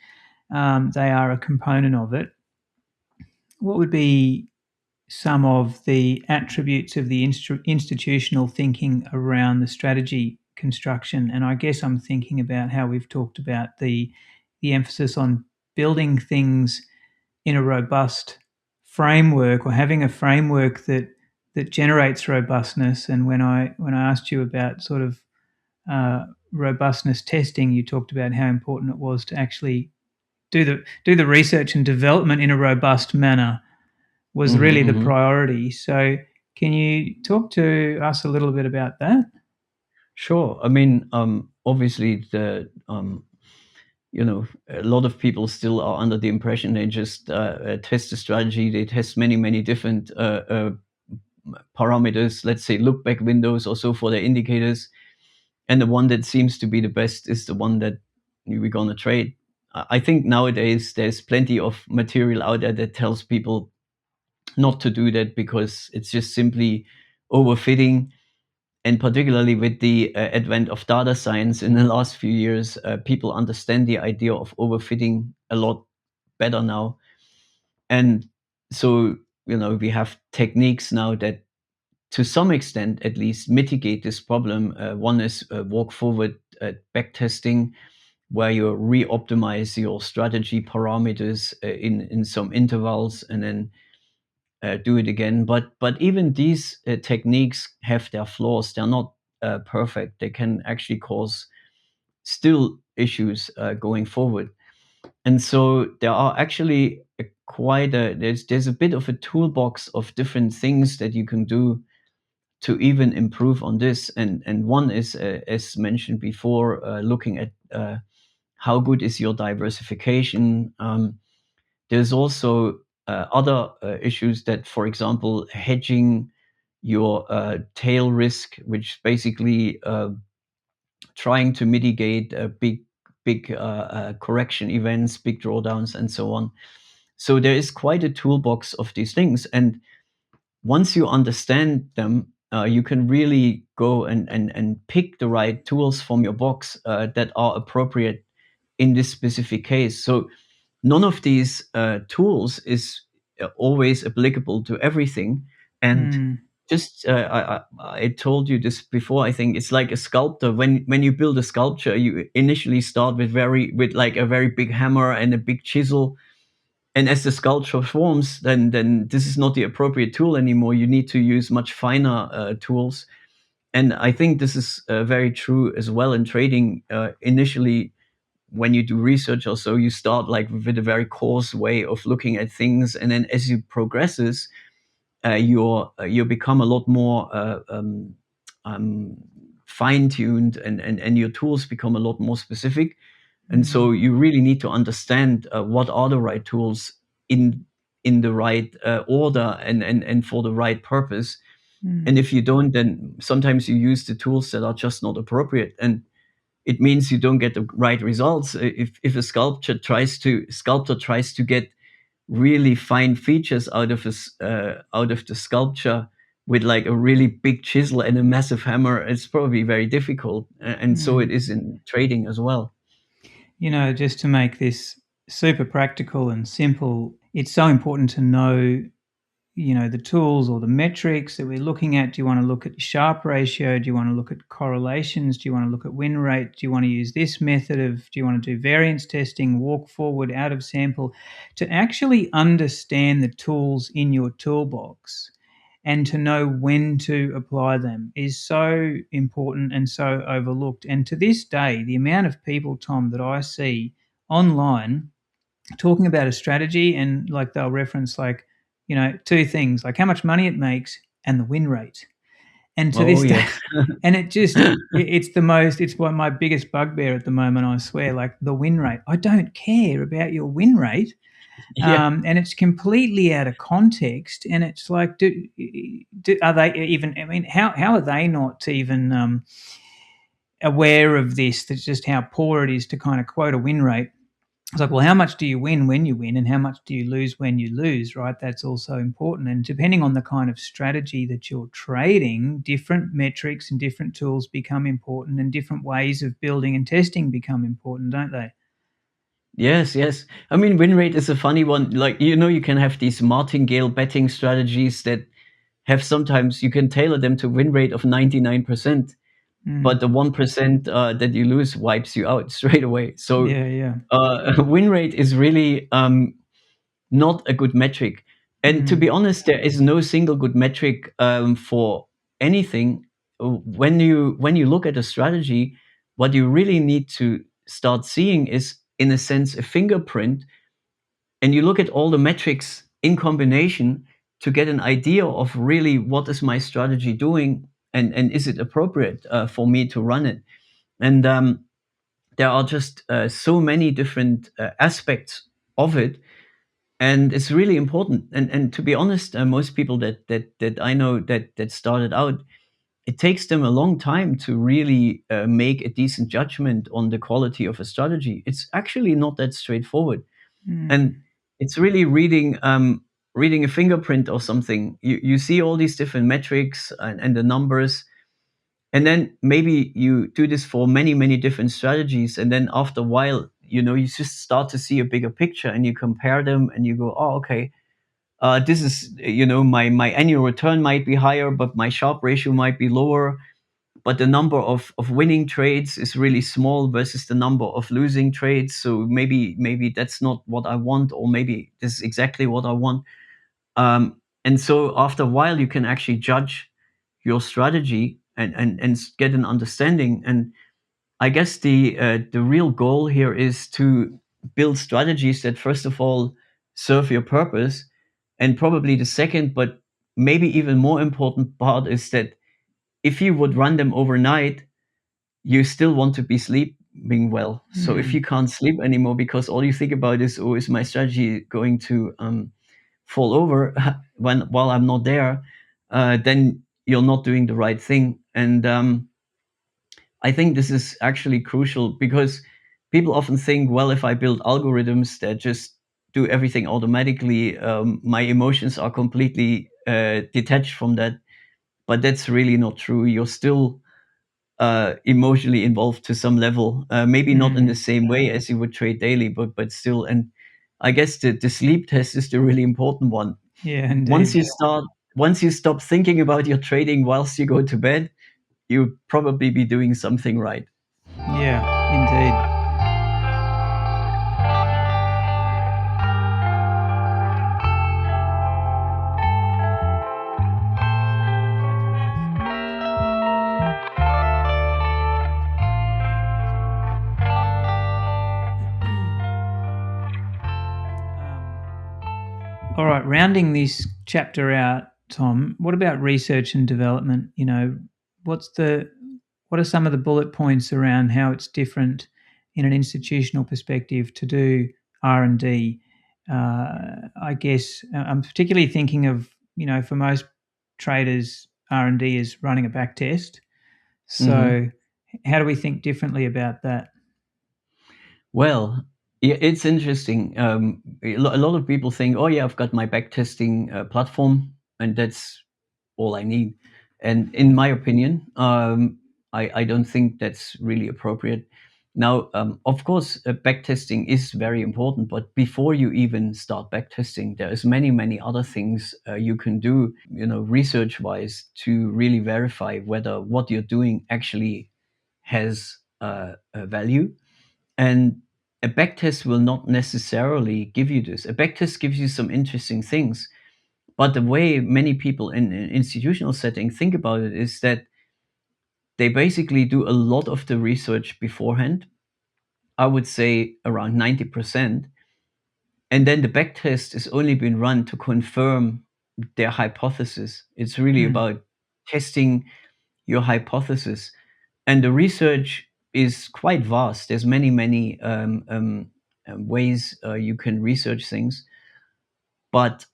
They are a component of it. What would be some of the attributes of the institutional thinking around the strategy construction? And I guess I'm thinking about how we've talked about the emphasis on building things in a robust framework or having a framework that generates robustness. And when I asked you about sort of robustness testing, you talked about how important it was to actually do the research and development in a robust manner was Mhm, really the mhm. priority. So can you talk to us a little bit about that? Sure. I mean, obviously, a lot of people still are under the impression they just test a strategy. They test many, many different parameters, let's say look back windows or so for their indicators. And the one that seems to be the best is the one that we're going to trade. I think nowadays there's plenty of material out there that tells people not to do that because it's just simply overfitting. And particularly with the advent of data science in the last few years, people understand the idea of overfitting a lot better now. And so, we have techniques now that to some extent at least mitigate this problem. One is walk forward back testing, where you re-optimize your strategy parameters in some intervals and then do it again. But even these techniques have their flaws. They're not perfect. They can actually cause still issues going forward. And so there are actually there's a bit of a toolbox of different things that you can do to even improve on this. And one is, as mentioned before, looking at how good is your diversification. There's also other issues that, for example, hedging your tail risk, which basically trying to mitigate big correction events, big drawdowns, and so on. So there is quite a toolbox of these things, and once you understand them, you can really go and pick the right tools from your box that are appropriate in this specific case. So none of these tools is always applicable to everything. And just I told you this before. I think it's like a sculptor. When you build a sculpture, you initially start with like a very big hammer and a big chisel. And as the sculpture forms, then this is not the appropriate tool anymore. You need to use much finer tools. And I think this is very true as well in trading. Initially, when you do research or so, you start like with a very coarse way of looking at things, and then as you progresses, you become a lot more fine tuned, and your tools become a lot more specific. And so you really need to understand what are the right tools in the right order and for the right purpose. And if you don't, then sometimes you use the tools that are just not appropriate, and it means you don't get the right results. If a sculptor tries to get really fine features out of the sculpture with like a really big chisel and a massive hammer, it's probably very difficult. And so it is in trading as well. Just to make this super practical and simple, it's so important to know the tools or the metrics that we're looking at? Do you want to look at Sharpe ratio? Do you want to look at correlations? Do you want to look at win rate? Do you want to use this method do you want to do variance testing, walk forward, out of sample? To actually understand the tools in your toolbox and to know when to apply them is so important and so overlooked. And to this day, the amount of people, Tom, that I see online talking about a strategy, and like they'll reference two things, like how much money it makes and the win rate. And to Oh this day, yes. and it's one of my biggest bugbear at the moment, I swear, like the win rate. I don't care about your win rate. Yeah. And it's completely out of context. And it's like, are they even? I mean, how are they not even aware of this? That's just how poor it is to kind of quote a win rate. It's like, well, how much do you win when you win, and how much do you lose when you lose, right? That's also important. And depending on the kind of strategy that you're trading, different metrics and different tools become important, and different ways of building and testing become important, don't they? Yes, yes. I mean, win rate is a funny one. Like, you can have these martingale betting strategies that have sometimes you can tailor them to win rate of 99%, but Mm. the 1% that you lose wipes you out straight away. So Yeah, yeah. win rate is really not a good metric. And to be Mm. honest, there is no single good metric for anything. When you look at a strategy, what you really need to start seeing is, in a sense, a fingerprint, and you look at all the metrics in combination to get an idea of really what is my strategy doing, and is it appropriate for me to run it. And there are just so many different aspects of it, and it's really important. And to be honest, most people that I know that started out, it takes them a long time to really make a decent judgment on the quality of a strategy. It's actually not that straightforward, and Mm. it's really reading a fingerprint or something. You see all these different metrics and the numbers, and then maybe you do this for many different strategies, and then after a while, you just start to see a bigger picture, and you compare them, and you go, oh, okay, this is, my annual return might be higher, but my Sharpe ratio might be lower, but the number of winning trades is really small versus the number of losing trades. So maybe that's not what I want, or maybe this is exactly what I want. And so after a while, you can actually judge your strategy and get an understanding. And I guess the real goal here is to build strategies that, first of all, serve your purpose, and probably the second, but maybe even more important part, is that if you would run them overnight, you still want to be sleeping well. So if you Mm. can't sleep anymore because all you think about is, oh, is my strategy going to fall over while I'm not there, then you're not doing the right thing. And I think this is actually crucial, because people often think, well, if I build algorithms that just do everything automatically, my emotions are completely detached from that. But that's really not true. You're still emotionally involved to some level. Maybe not in the Mm. same way as you would trade daily, but still. And I guess the sleep test is the really important one. Yeah, Once indeed. you start, once you stop thinking about your trading whilst you go to bed, you probably be doing something right. Yeah, indeed. All right, rounding this chapter out, Tom, what about research and development? What's the what are some of the bullet points around how it's different in an institutional perspective to do R&D? I guess I'm particularly thinking of, for most traders, R&D is running a back test. Hmm. So how do we think differently about that? Well, yeah, it's interesting. A lot of people think, oh yeah, I've got my backtesting platform, and that's all I need. And in my opinion, I don't think that's really appropriate. Now, of course, backtesting is very important, but before you even start backtesting, there is many other things you can do, research-wise, to really verify whether what you're doing actually has a value. And a backtest will not necessarily give you this. A backtest gives you some interesting things, but the way many people in an institutional setting think about it is that they basically do a lot of the research beforehand. I would say around 90%. And then the backtest is only been run to confirm their hypothesis. It's really Mm, about testing your hypothesis. And the research is quite vast. There's many ways you can research things. But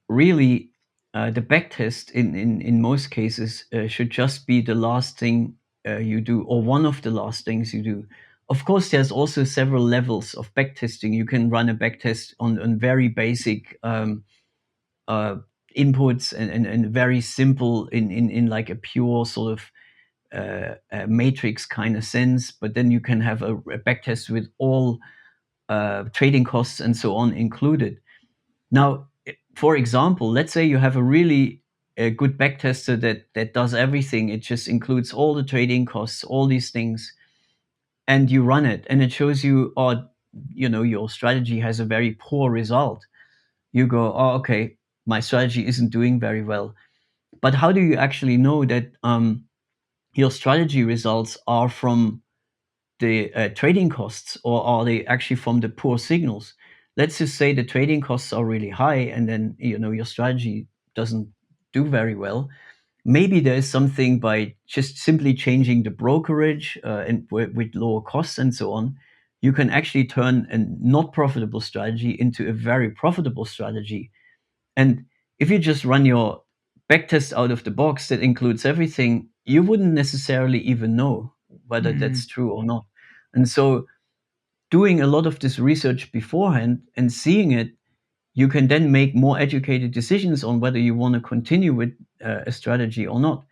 really, the backtest in most cases should just be the last thing you do, or one of the last things you do. Of course, there's also several levels of backtesting. You can run a backtest on very basic uh, inputs and very simple in like a pure sort of a matrix kind of sense. But then you can have a backtest with all trading costs and so on included. Now, for example, let's say you have a really good backtester that does everything. It just includes all the trading costs, all these things, and you run it, and it shows you, oh, your strategy has a very poor result. You go, oh, okay, my strategy isn't doing very well. But how do you actually know that your strategy results are from the trading costs, or are they actually from the poor signals? Let's just say the trading costs are really high, and then your strategy doesn't do very well. Maybe there's something by just simply changing the brokerage and with lower costs and so on, you can actually turn a not profitable strategy into a very profitable strategy. And if you just run your backtest out of the box that includes everything, you wouldn't necessarily even know whether mm, that's true or not. And so, doing a lot of this research beforehand and seeing it, you can then make more educated decisions on whether you want to continue with a strategy or not.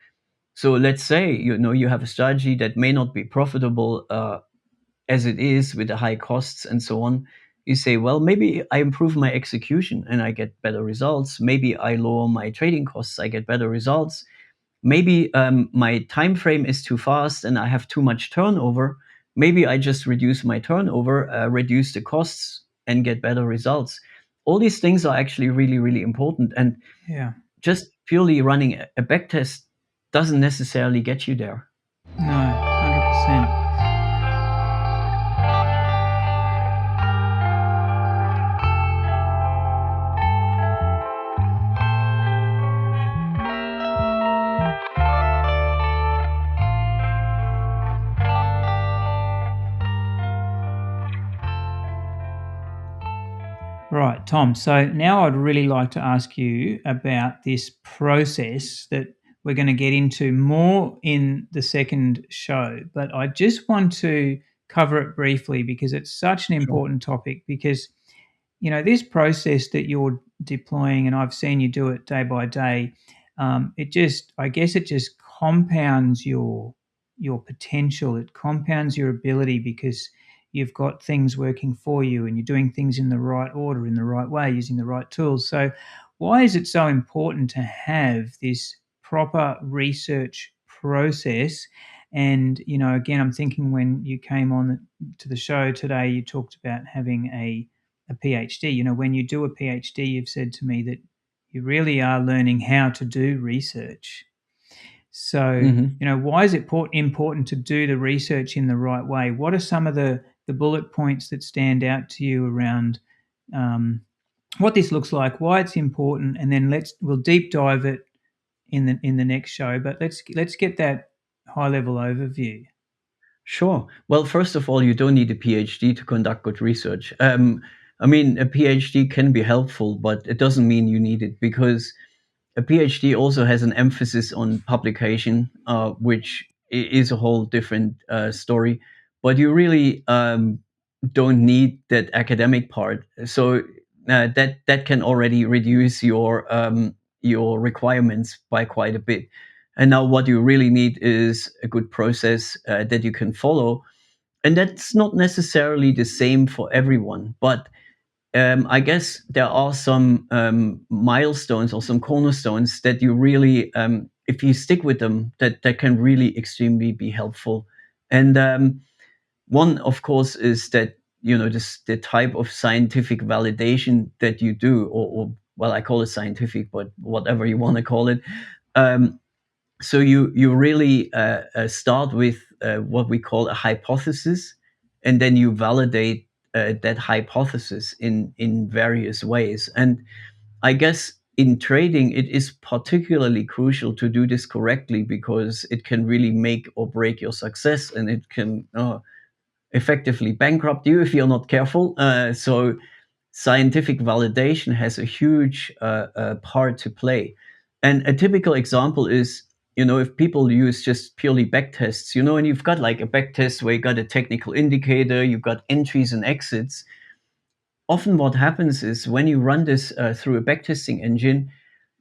So let's say you have a strategy that may not be profitable as it is with the high costs and so on. You say, well, maybe I improve my execution and I get better results. Maybe I lower my trading costs, I get better results. Maybe my time frame is too fast and I have too much turnover. Maybe I just reduce my turnover, reduce the costs, and get better results. All these things are actually really important, and yeah. just purely running a backtest doesn't necessarily get you there. No, 100%. Right, Tom. So now I'd really like to ask you about this process that we're going to get into more in the second show. But I just want to cover it briefly because it's such an Sure. important topic. Because, this process that you're deploying, and I've seen you do it day by day, I guess it just compounds your potential. It compounds your ability because you've got things working for you and you're doing things in the right order, in the right way, using the right tools. So, why is it so important to have this proper research process? And, again, I'm thinking when you came on to the show today, you talked about having a PhD. When you do a PhD, you've said to me that you really are learning how to do research. So, Hmm. why is it important to do the research in the right way? What are some of the bullet points that stand out to you around what this looks like, why it's important, and then we'll deep dive it in the next show. But let's get that high level overview. Sure. Well, first of all, you don't need a PhD to conduct good research. I mean, a PhD can be helpful, but it doesn't mean you need it, because a PhD also has an emphasis on publication, which is a whole different story. But you really don't need that academic part. So that can already reduce your requirements by quite a bit. And now what you really need is a good process that you can follow. And that's not necessarily the same for everyone, but I guess there are some milestones or some cornerstones that you really, if you stick with them, that can really extremely be helpful. And one, of course, is that this the type of scientific validation that you do, or well, I call it scientific, but whatever you want to call it. Um, so you really start with what we call a hypothesis, and then you validate that hypothesis in various ways. And I guess in trading, it is particularly crucial to do this correctly because it can really make or break your success, and it can effectively bankrupt you if you're not careful. So scientific validation has a huge part to play. And a typical example is, if people use just purely back tests, and you've got like a back test where you got a technical indicator, you've got entries and exits. Often what happens is when you run this through a backtesting engine,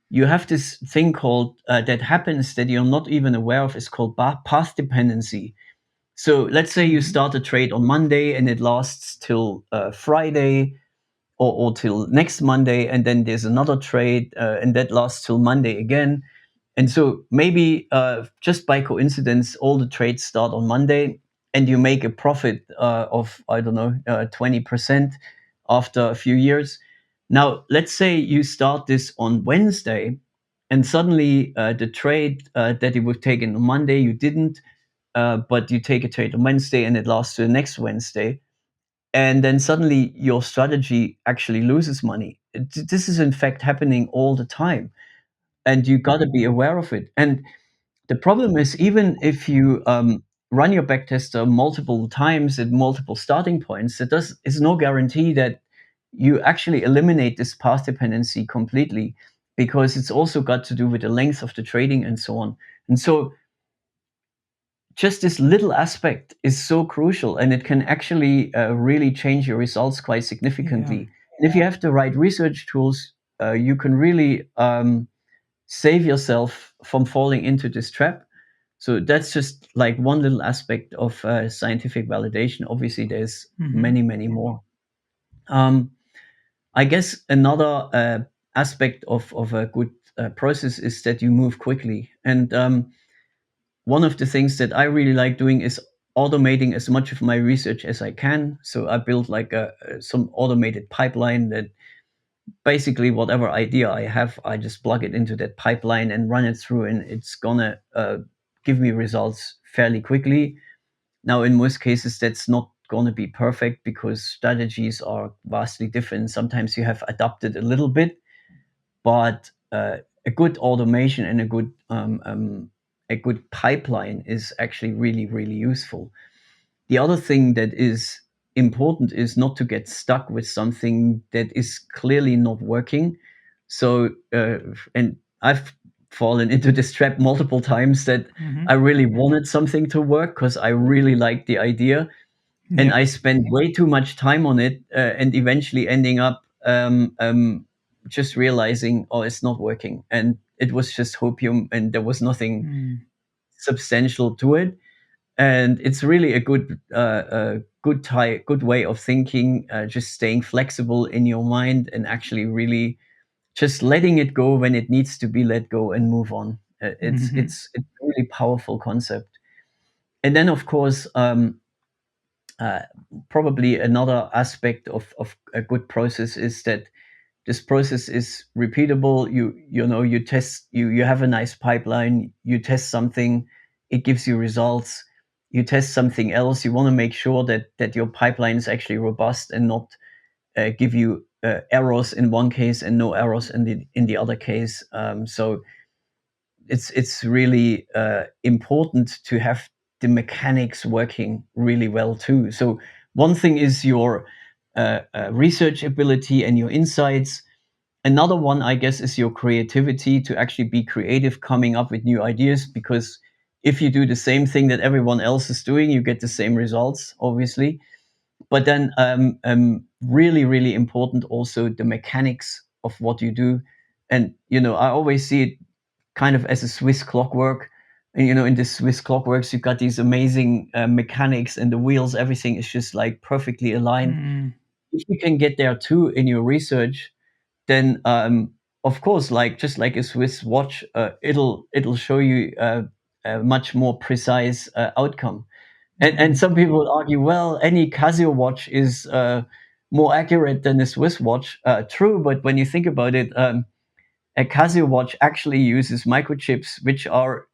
you have this thing called that happens that you're not even aware of. Is called path dependency. So let's say you start a trade on Monday and it lasts till Friday, or till next Monday, and then there's another trade and that lasts till Monday again. And so maybe just by coincidence, all the trades start on Monday, and you make a profit of, I don't know, 20% after a few years. Now, let's say you start this on Wednesday, and suddenly the trade that you would take in on Monday, you didn't, but you take a trade on Wednesday and it lasts to the next Wednesday. And then suddenly your strategy actually loses money. This is in fact happening all the time, and you got to be aware of it. And the problem is, even if you run your backtester multiple times at multiple starting points, it's no guarantee that you actually eliminate this path dependency completely, because it's also got to do with the length of the trading and so on. And so just this little aspect is so crucial, and it can actually really change your results quite significantly. And if you have the right research tools, you can really save yourself from falling into this trap. So that's just like one little aspect of scientific validation. Obviously, there's many, many more. Um, I guess another aspect of a good process is that you move quickly. And one of the things that I really like doing is automating as much of my research as I can. So I built like some automated pipeline that basically whatever idea I have, I just plug it into that pipeline and run it through, and it's gonna give me results fairly quickly. Now, in most cases, that's not going to be perfect because strategies are vastly different. Sometimes you have adapted a little bit, but a good automation and a good pipeline is actually really, really useful. The other thing that is important is not to get stuck with something that is clearly not working. So, and I've fallen into this trap multiple times that I really wanted something to work because I really liked the idea, and I spent way too much time on it, and eventually ending up just realizing, oh, it's not working, and it was just hopium, and there was nothing substantial to it. And it's really a good way of thinking, just staying flexible in your mind and actually really just letting it go when it needs to be let go and move on. It's a really powerful concept. And then, of course, uh, probably another aspect of a good process is that this process is repeatable. You have a nice pipeline, you test something, it gives you results, you test something else, you want to make sure that your pipeline is actually robust and not give you errors in one case and no errors in the other case. So it's really important to have the mechanics working really well too. So one thing is your research ability and your insights. Another one, I guess, is your creativity, to actually be creative, coming up with new ideas. Because if you do the same thing that everyone else is doing, you get the same results, obviously. But then, really, really important also the mechanics of what you do. And I always see it kind of as a Swiss clockwork. And in the Swiss clockworks, you've got these amazing mechanics, and the wheels, everything is just like perfectly aligned. Mm, If you can get there too in your research, then of course, like just like a Swiss watch, it'll show you a much more precise outcome. And mm, some people will argue, well, any Casio watch is more accurate than a Swiss watch. True, but when you think about it, a Casio watch actually uses microchips, which are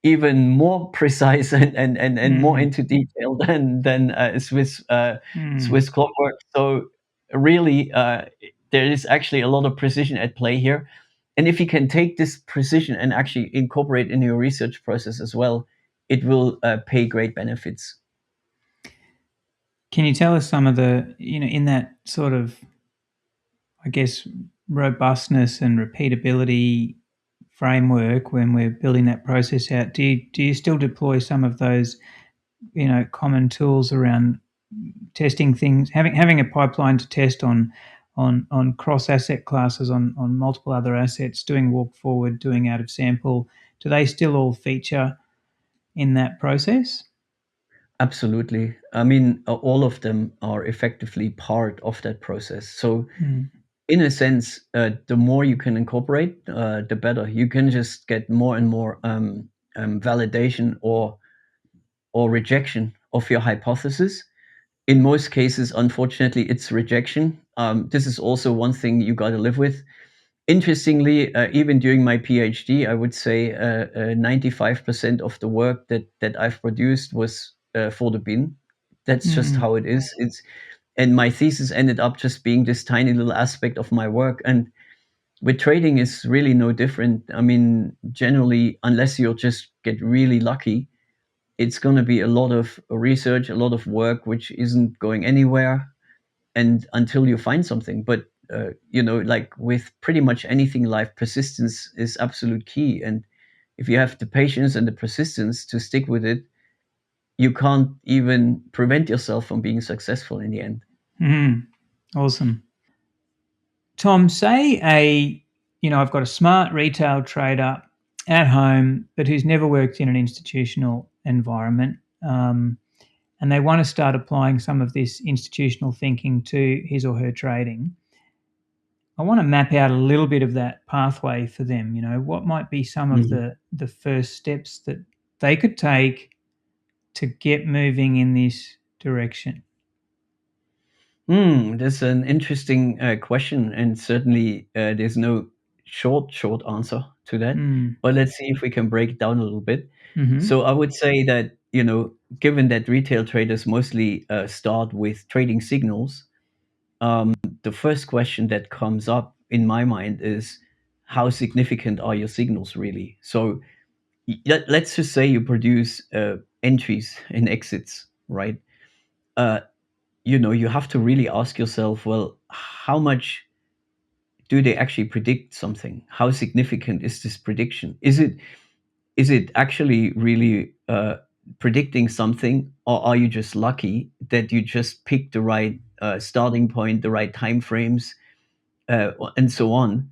even more precise and more mm, into detail than mm. Swiss clockwork. So really, there is actually a lot of precision at play here. And if you can take this precision and actually incorporate in your research process as well, it will pay great benefits. Can you tell us some of the, in that sort of, I guess, robustness and repeatability framework when we're building that process out? Do you still deploy some of those, common tools around testing things, having a pipeline to test on cross asset classes, on multiple other assets, doing walk forward, doing out of sample? Do they still all feature in that process? Absolutely. I mean, all of them are effectively part of that process. So Mm, in a sense, the more you can incorporate, the better. You can just get more and more validation or rejection of your hypothesis. In most cases, unfortunately, it's rejection. This is also one thing you got to live with. Interestingly, even during my PhD, I would say 95% of the work that I've produced was for the bin. That's just mm, how it is. And my thesis ended up just being this tiny little aspect of my work. And with trading is really no different. I mean, generally, unless you'll just get really lucky, it's going to be a lot of research, a lot of work, which isn't going anywhere, and until you find something. But like with pretty much anything in life, persistence is absolute key. And if you have the patience and the persistence to stick with it, you can't even prevent yourself from being successful in the end. mm. Awesome. Tom, say I've got a smart retail trader at home, but who's never worked in an institutional environment, and they want to start applying some of this institutional thinking to his or her trading. I want to map out a little bit of that pathway for them. What might be some of Mhm. the first steps that they could take to get moving in this direction? That's an interesting question, and certainly there's no short answer to that. Mm. But let's see if we can break it down a little bit. Mm-hmm. So I would say that given that retail traders mostly start with trading signals, the first question that comes up in my mind is how significant are your signals really? So let's just say you produce entries and exits, right? Uh, you have to really ask yourself, well, how much do they actually predict something? How significant is this prediction? Is it actually really predicting something, or are you just lucky that you just picked the right starting point, the right time frames, and so on,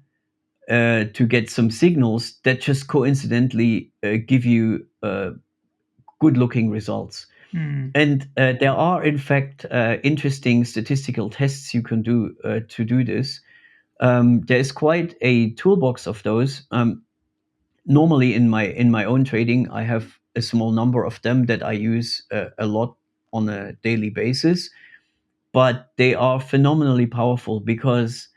to get some signals that just coincidentally give you good looking results? Mm. And there are, in fact, interesting statistical tests you can do to do this. There's quite a toolbox of those. Normally, in my own trading, I have a small number of them that I use a lot on a daily basis, but they are phenomenally powerful because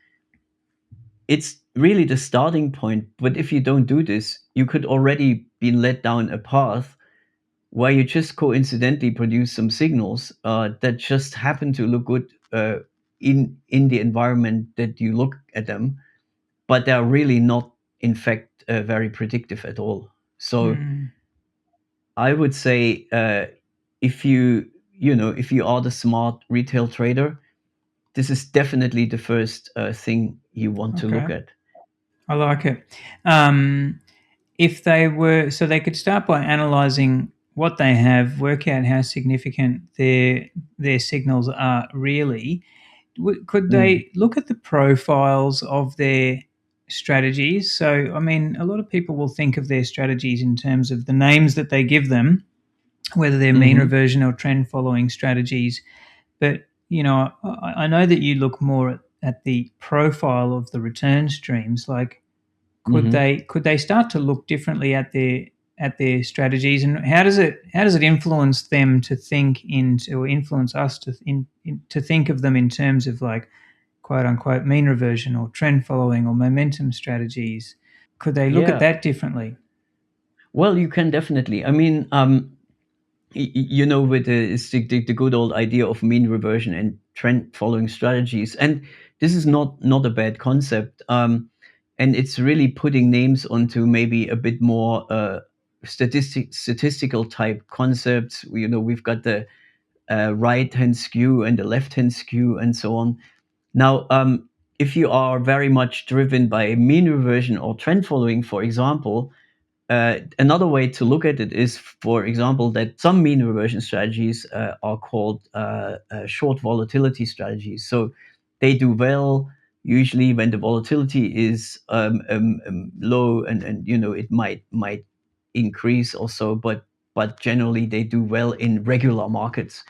it's really the starting point. But if you don't do this, you could already be led down a path where you just coincidentally produce some signals that just happen to look good in the environment that you look at them, but they're really not, in fact, very predictive at all. So Mm. I would say if you are the smart retail trader, this is definitely the first thing you want to look Okay. at. I like it. If they were, so they could start by analyzing what they have, work out how significant their signals are really. Could Mm. they look at the profiles of their strategies. So, I mean, a lot of people will think of their strategies in terms of the names that they give them, whether they're mean Hmm. reversion or trend following strategies. But, I know that you look more at the profile of the return streams. Like, Hmm. could they start to look differently at their strategies, and how does it influence them to think into, or influence us to think of them in terms of, like, quote unquote mean reversion or trend following or momentum strategies? Could they look at Yeah. that differently? Well, you can definitely. I mean, with the good old idea of mean reversion and trend following strategies, and this is not a bad concept. And it's really putting names onto maybe a bit more statistical type concepts. We've got the right hand skew and the left hand skew and so on. Now, if you are very much driven by mean reversion or trend following, for example, another way to look at it is, for example, that some mean reversion strategies are called short volatility strategies. So they do well usually when the volatility is low, and it might increase also, but generally they do well in regular markets,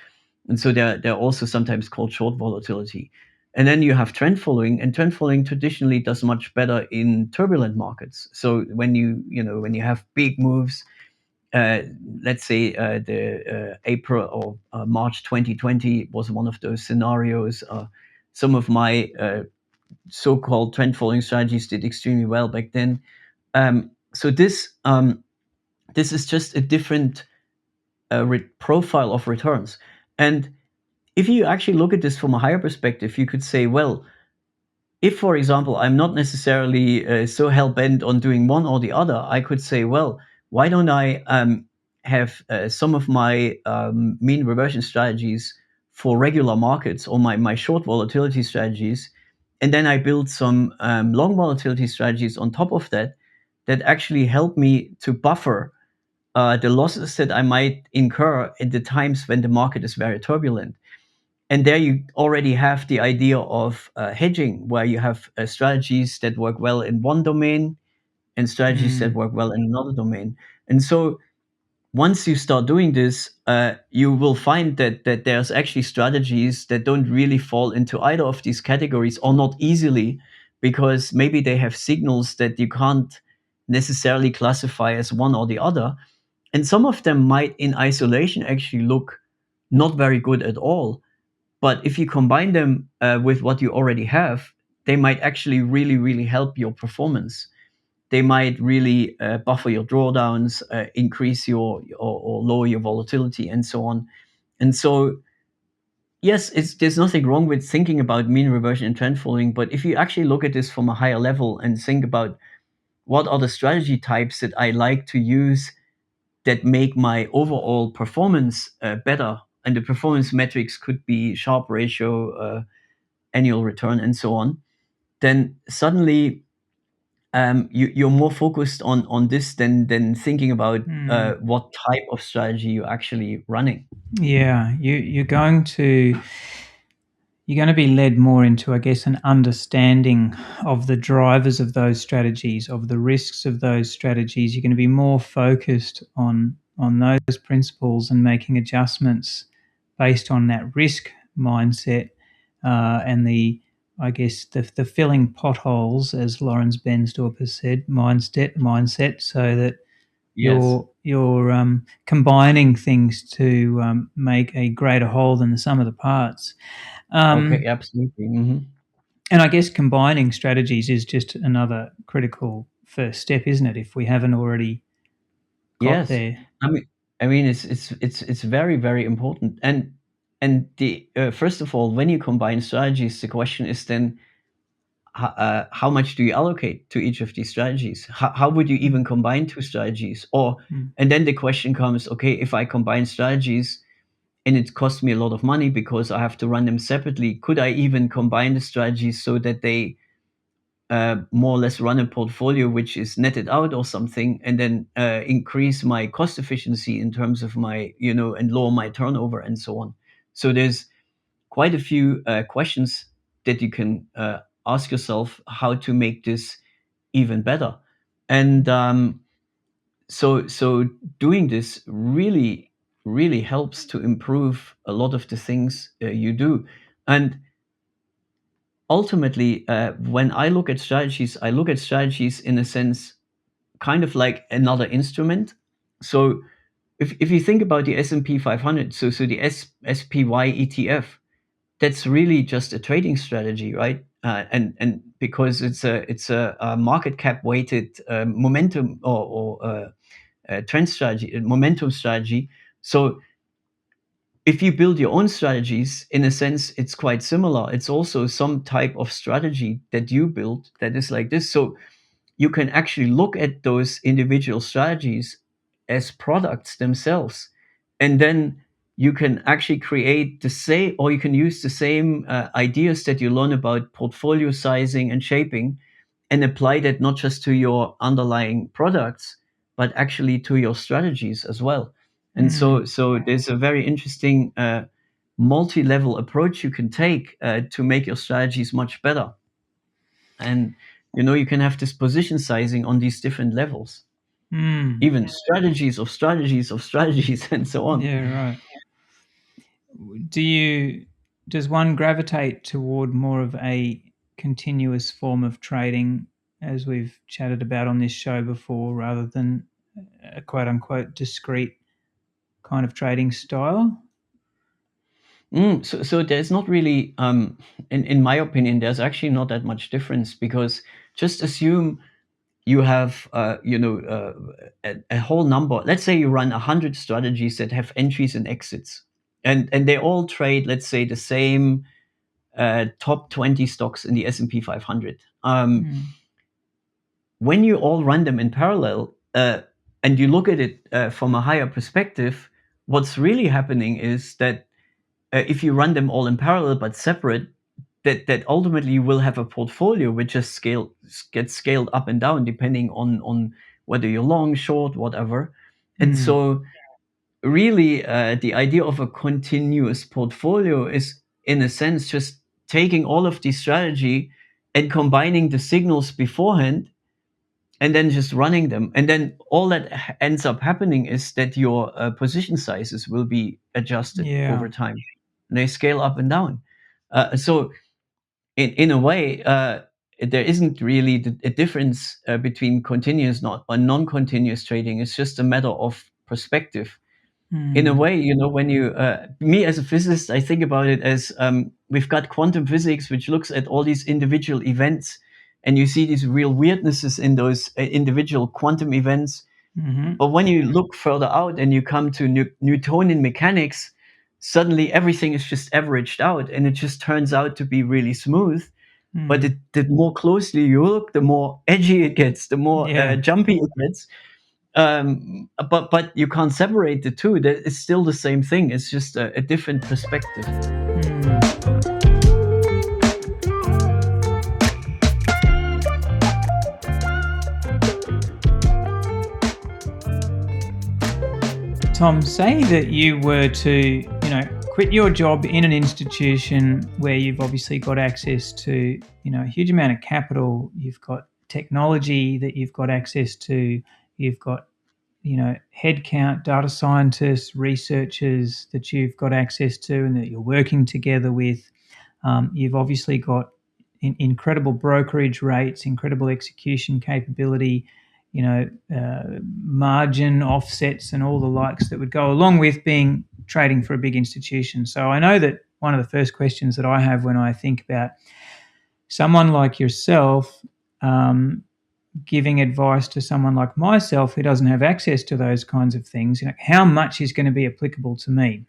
and so they're also sometimes called short volatility. And then you have trend following, and trend following traditionally does much better in turbulent markets. So when you have big moves, uh, let's say the April or March 2020 was one of those scenarios. Some of my so-called trend following strategies did extremely well back then. So this is just a different profile of returns. And if you actually look at this from a higher perspective, you could say, well, if, for example, I'm not necessarily so hell bent on doing one or the other, I could say, well, why don't I have some of my mean reversion strategies for regular markets, or my short volatility strategies, and then I build some long volatility strategies on top of that that actually help me to buffer the losses that I might incur at the times when the market is very turbulent. And there you already have the idea of hedging, where you have strategies that work well in one domain and strategies that Mm. work well in another domain. And so once you start doing this, you will find that there's actually strategies that don't really fall into either of these categories, or not easily, because maybe they have signals that you can't necessarily classify as one or the other. And some of them might, in isolation, actually look not very good at all. But if you combine them with what you already have, they might actually really, really help your performance. They might really buffer your drawdowns, increase or lower your volatility, and so on. And so, yes, there's nothing wrong with thinking about mean reversion and trend following. But if you actually look at this from a higher level and think about what are the strategy types that I like to use that make my overall performance better, and the performance metrics could be Sharpe ratio, annual return, and so on, then suddenly you're more focused on this than thinking about Mm. what type of strategy you're actually running. Yeah, you're going to be led more into, I guess, an understanding of the drivers of those strategies, of the risks of those strategies. You're going to be more focused on those principles and making adjustments based on that risk mindset, and I guess, the filling potholes, as Lawrence Bensdorf has said, mindset, so that Yes. you're combining things to make a greater whole than the sum of the parts. Okay. Um, Absolutely. and I guess combining strategies is just another critical first step, isn't it? If we haven't already got Yes. there. I mean, it's very, very important. And the first of all, when you combine strategies, the question is then, how much do you allocate to each of these strategies? How would you even combine two strategies? Or Mm. and then the question comes, okay, if I combine strategies and it costs me a lot of money because I have to run them separately, could I even combine the strategies so that they more or less run a portfolio which is netted out or something, and then increase my cost efficiency in terms of my, and lower my turnover and so on. So there's quite a few questions that you can ask yourself, how to make this even better. And so doing this really helps to improve a lot of the things you do. And ultimately, when I look at strategies, I look at strategies in a sense kind of like another instrument. So if you think about the S&P 500, so the SPY ETF, that's really just a trading strategy, right? And because it's a market cap weighted momentum or trend strategy, momentum strategy. So if you build your own strategies, in a sense, it's quite similar. It's also some type of strategy that you build that is like this. So you can actually look at those individual strategies as products themselves, and then you can actually create the same, or you can use the same ideas that you learn about portfolio sizing and shaping, and apply that not just to your underlying products, but actually to your strategies as well. And so there's a very interesting multi-level approach you can take to make your strategies much better. And you can have this position sizing on these different levels, even strategies of strategies of strategies, and so on. Yeah, right. Does one gravitate toward more of a continuous form of trading, as we've chatted about on this show before, rather than a quote unquote discrete kind of trading style? So there's not really, in my opinion, there's actually not that much difference, because just assume you have, a whole number. Let's say you run 100 strategies that have entries and exits, and they all trade, let's say, the same top 20 stocks in the S&P 500. When you all run them in parallel, and you look at it from a higher perspective, what's really happening is that if you run them all in parallel but separate, that ultimately you will have a portfolio which just gets scaled up and down depending on whether you're long, short, whatever. And so really, the idea of a continuous portfolio is, in a sense, just taking all of the strategy and combining the signals beforehand, and then just running them. And then all that ends up happening is that your position sizes will be adjusted over time. And they scale up and down. So in a way, there isn't really a difference between continuous or non-continuous trading. It's just a matter of perspective. In a way, when me as a physicist, I think about it as, we've got quantum physics, which looks at all these individual events, and you see these real weirdnesses in those individual quantum events. But when you look further out and you come to Newtonian mechanics, suddenly everything is just averaged out, and it just turns out to be really smooth. But the more closely you look, the more edgy it gets, the more jumpy it gets. But you can't separate the two. It's still the same thing. It's just a different perspective. Tom, say that you were to, quit your job in an institution where you've obviously got access to, a huge amount of capital. You've got technology that you've got access to. You've got, headcount, data scientists, researchers that you've got access to and that you're working together with. You've obviously got incredible brokerage rates, incredible execution capability, margin offsets and all the likes that would go along with being trading for a big institution. So I know that one of the first questions that I have when I think about someone like yourself giving advice to someone like myself who doesn't have access to those kinds of things, how much is going to be applicable to me?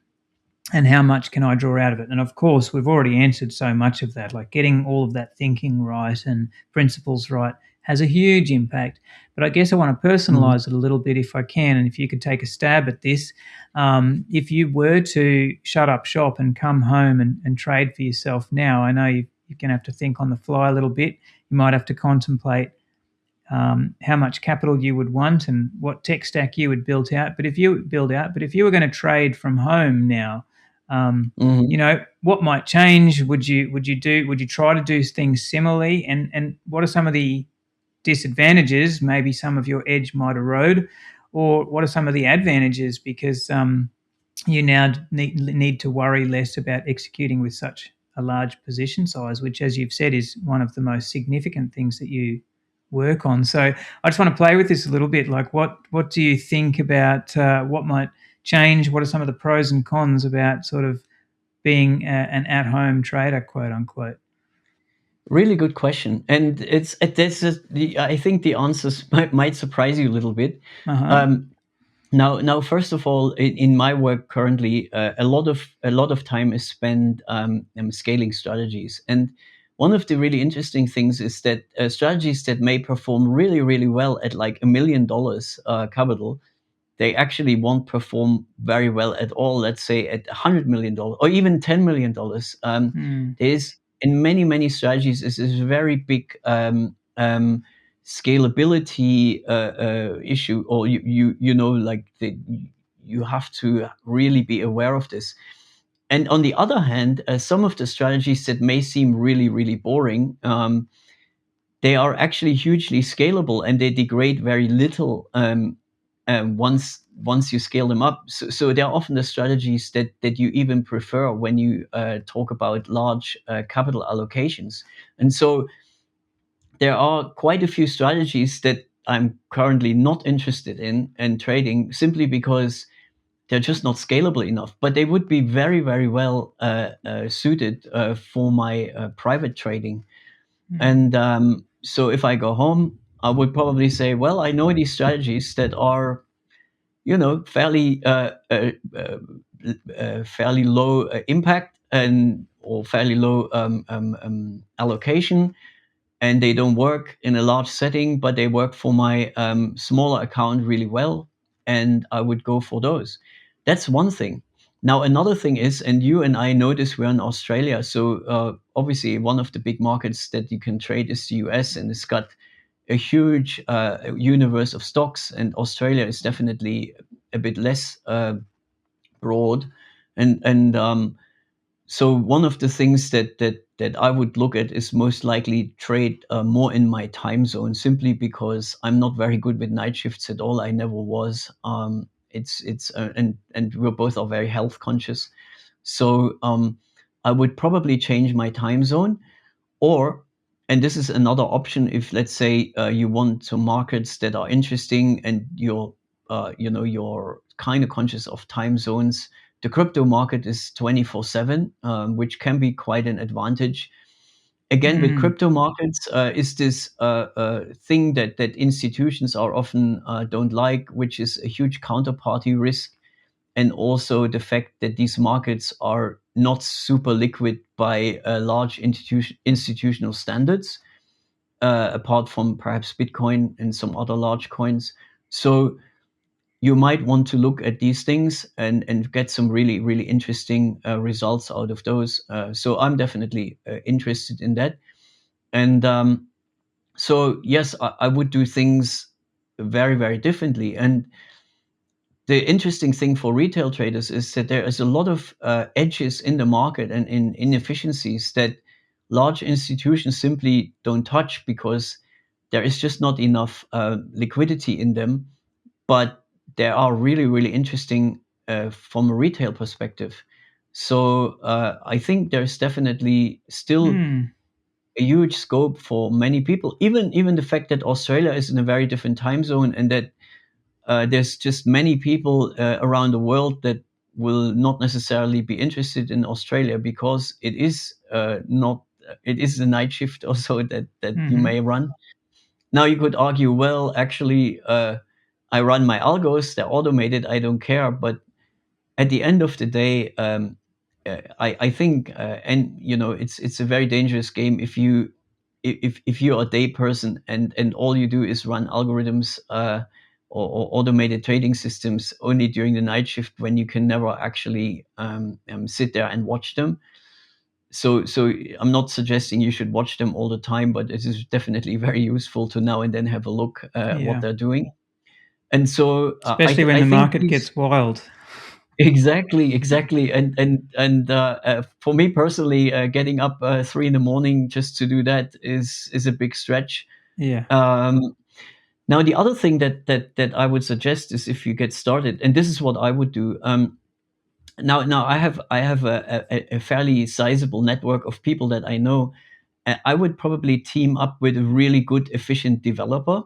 And how much can I draw out of it? And of course, we've already answered so much of that, like getting all of that thinking right and principles right has a huge impact. But I guess I want to personalize it a little bit if I can. And if you could take a stab at this, if you were to shut up shop and come home and trade for yourself now, I know you're going to have to think on the fly a little bit. You might have to contemplate how much capital you would want and what tech stack you would build out. But if you were going to trade from home now, what might change? Would you try to do things similarly? And what are some of the disadvantages, maybe some of your edge might erode, or what are some of the advantages? Because you now need to worry less about executing with such a large position size, which, as you've said, is one of the most significant things that you work on. So I just want to play with this a little bit. Like, what do you think about what might change? What are some of the pros and cons about sort of being an at-home trader, quote unquote? Really good question, and I think the answers might surprise you a little bit. Uh-huh. Um, now, first of all, in my work currently, a lot of time is spent scaling strategies, and one of the really interesting things is that strategies that may perform really, really well at like $1 million capital, they actually won't perform very well at all. Let's say at $100 million or even $10 million. There's in many strategies is this very big scalability issue, or like you have to really be aware of this. And on the other hand, some of the strategies that may seem really, really boring, they are actually hugely scalable, and they degrade very little once you scale them up. So they're often the strategies that you even prefer when you talk about large capital allocations. And so there are quite a few strategies that I'm currently not interested in and trading, simply because they're just not scalable enough. But they would be very, very well suited for my private trading. And so if I go home, I would probably say, well, I know these strategies that are, fairly fairly low impact, and or fairly low allocation, and they don't work in a large setting, but they work for my smaller account really well, and I would go for those. That's one thing. Now, another thing is, and you and I notice we're in Australia, so obviously one of the big markets that you can trade is the US, and it's got a huge universe of stocks, and Australia is definitely a bit less broad, and so one of the things that I would look at is most likely trade more in my time zone, simply because I'm not very good with night shifts at all. I never was. It's and we both are very health conscious, so I would probably change my time zone, or, and this is another option, if let's say you want some markets that are interesting and you're kind of conscious of time zones. The crypto market is 24/7, which can be quite an advantage. Again, with crypto markets, is this thing that institutions are often don't like, which is a huge counterparty risk, and also the fact that these markets are not super liquid by large institutional standards, apart from perhaps Bitcoin and some other large coins. So you might want to look at these things and get some really, really interesting results out of those. So I'm definitely interested in that. And so, yes, I would do things very, very differently. And the interesting thing for retail traders is that there is a lot of edges in the market and in inefficiencies that large institutions simply don't touch, because there is just not enough liquidity in them. But they are really, really interesting from a retail perspective. So I think there's definitely still a huge scope for many people. Even the fact that Australia is in a very different time zone, and that there's just many people around the world that will not necessarily be interested in Australia, because it is not it is the night shift also that you may run. Now you could argue, well, actually, I run my algos; they're automated. I don't care. But at the end of the day, I think, and it's a very dangerous game if if you're a day person and all you do is run algorithms or automated trading systems only during the night shift, when you can never actually sit there and watch them. So I'm not suggesting you should watch them all the time, but it is definitely very useful to now and then have a look at what Yeah. they're doing. And so Especially when I the think market these. gets wild. Exactly, and for me personally, getting up 3 in the morning just to do that is a big stretch. Yeah. Um, Now, the other thing that I would suggest is if you get started, and this is what I would do. Now I have a fairly sizable network of people that I know. I would probably team up with a really good, efficient developer,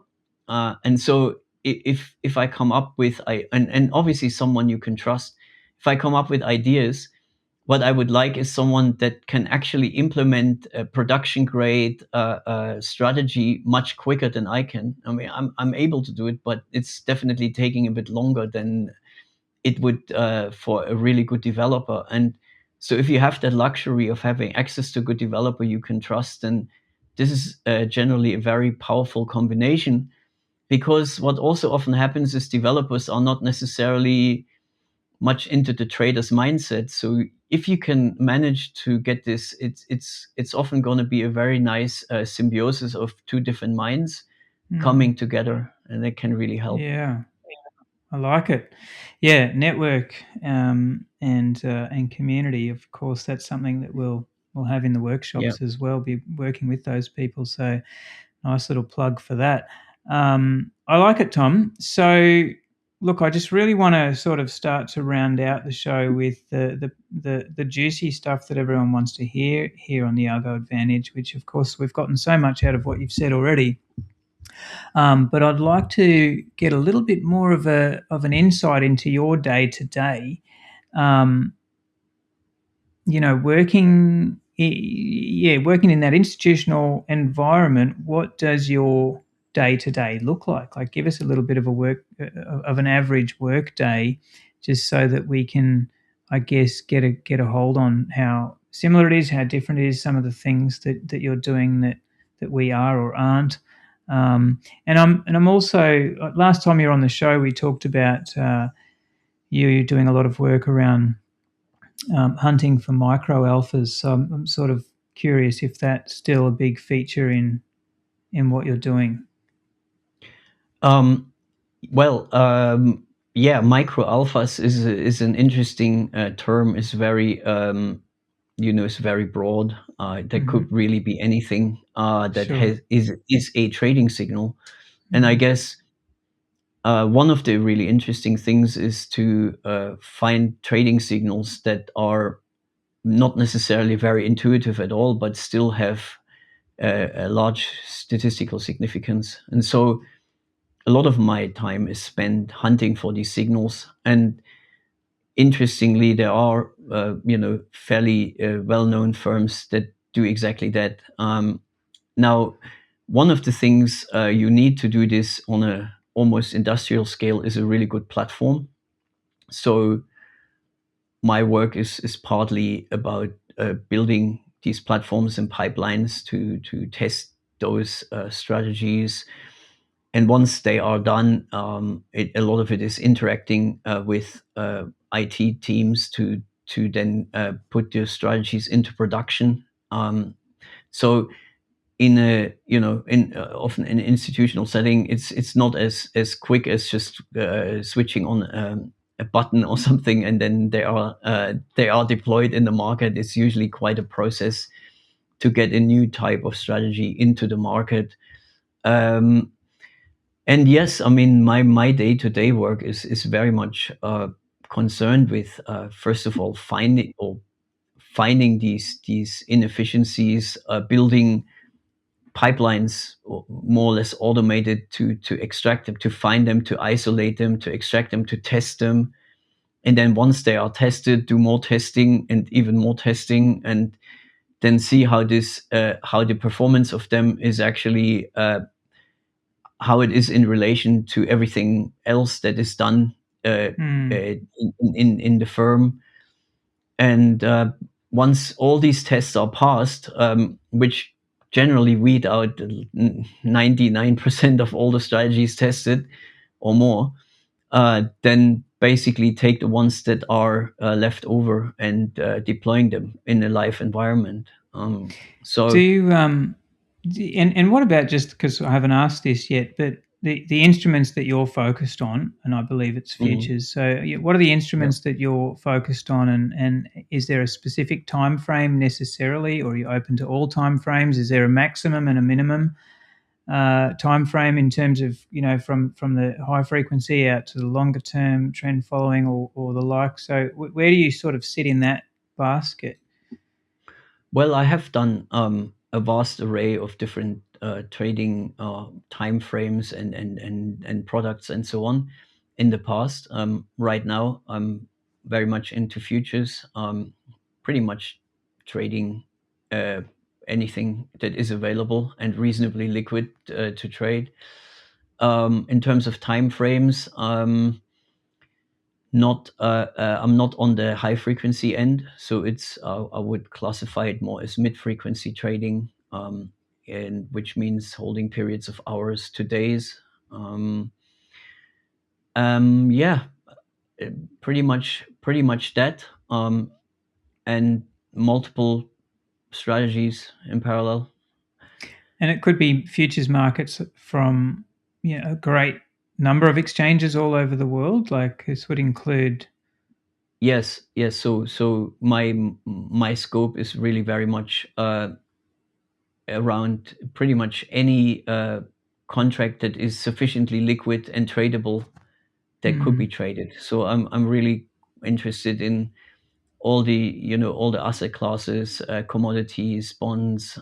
and so if I come up with and obviously someone you can trust, if I come up with ideas, what I would like is someone that can actually implement a production grade strategy much quicker than I can. I mean, I'm able to do it, but it's definitely taking a bit longer than it would for a really good developer. And so, if you have that luxury of having access to a good developer you can trust, then this is generally a very powerful combination. Because what also often happens is developers are not necessarily much into the trader's mindset. So if you can manage to get this, it's often going to be a very nice symbiosis of two different minds coming together, and it can really help. Yeah. I like it. Yeah, network and community. Of course, that's something that we'll have in the Yeah. workshops as well. Be working with those people. So nice little plug for that. I like it, Tom. So look, I just really want to sort of start to round out the show with the juicy stuff that everyone wants to hear here on the Algo Advantage. Which, of course, we've gotten so much out of what you've said already. But I'd like to get a little bit more of an insight into your day to day. Working in that institutional environment. What does your day to day look like? Like, give us a little bit of an average work day, just so that we can, I guess, get a hold on how similar it is, how different it is, some of the things that you're doing that we are or aren't. And I'm also, last time you were on the show, we talked about you doing a lot of work around hunting for micro alphas. So I'm sort of curious if that's still a big feature in what you're doing. Um, well, yeah, micro alphas is an interesting term. It's very it's very broad. That could really be anything that Sure. is a trading signal. And I Mhm. guess one of the really interesting things is to find trading signals that are not necessarily very intuitive at all, but still have a large statistical significance. And so a lot of my time is spent hunting for these signals. And interestingly, there are fairly well-known firms that do exactly that. Now, one of the things you need to do this on a almost industrial scale is a really good platform. So my work is partly about building these platforms and pipelines to test those strategies. And once they are done, a lot of it is interacting with IT teams to then put their strategies into production. So in a in often in an institutional setting, it's not as quick as just switching on a button or something, and then they are deployed in the market. It's usually quite a process to get a new type of strategy into the market. um, and yes, I mean, my day-to-day work is very much concerned with first of all finding these inefficiencies, building pipelines more or less automated to extract them, to find them, to isolate them, to extract them, to test them. And then once they are tested, do more testing and even more testing, and then see how the performance of them is actually how it is in relation to everything else that is done in the firm. And once all these tests are passed, which generally weed out 99% of all the strategies tested or more, then basically take the ones that are left over and deploying them in a live environment. Do So you and what about, just because I haven't asked this yet, but the instruments that you're focused on, and I believe it's mm, futures. So what are the yeah. instruments that you're focused on, and is there a specific time frame necessarily, or are you open to all time frames? Is there a maximum and a minimum? time frame in terms of from the high frequency out to the longer term trend following or the like. So where do you sort of sit in that basket? Well, I have done a vast array of different trading time frames and products and so on in the past. Right now, I'm very much into futures, pretty much trading uh, anything that is available and reasonably liquid to trade. In terms of time frames, not I'm not on the high frequency end, so it's I would classify it more as mid frequency trading, and which means holding periods of hours to days. Um, yeah, uh, pretty much that, and multiple strategies in parallel. And it could be futures markets from a great number of exchanges all over the world. Like this would include. Yes, yes. So my scope is really very much around pretty much any contract that is sufficiently liquid and tradable that could be Mm, traded. So I'm really interested in all the asset classes, commodities, bonds,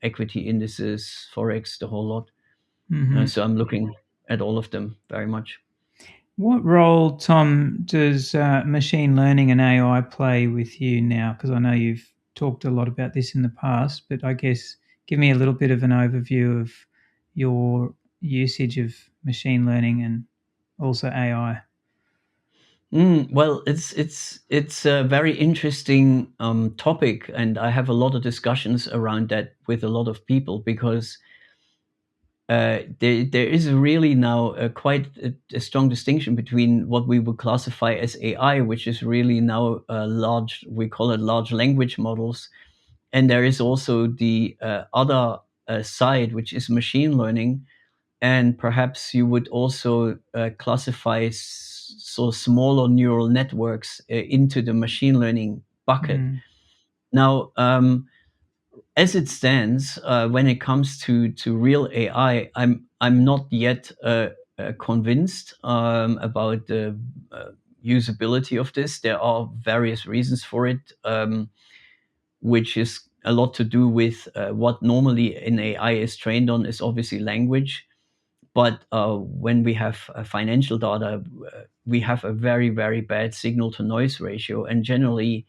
equity indices, forex, the whole lot. hmm So I'm looking at all of them very much. What role, Tom, does machine learning and AI play with you now? Because I know you've talked a lot about this in the past, but I guess give me a little bit of an overview of your usage of machine learning and also AI. Well, it's a very interesting topic, and I have a lot of discussions around that with a lot of people because there is really now quite a strong distinction between what we would classify as AI, which is really now we call it large language models, and there is also the other side, which is machine learning, and perhaps you would also classify so smaller neural networks into the machine learning bucket. Mm, Now, as it stands, when it comes to real AI, I'm not yet convinced about the usability of this. There are various reasons for it, which is a lot to do with what normally an AI is trained on is obviously language. But when we have financial data, we have a very, very bad signal to noise ratio. And generally,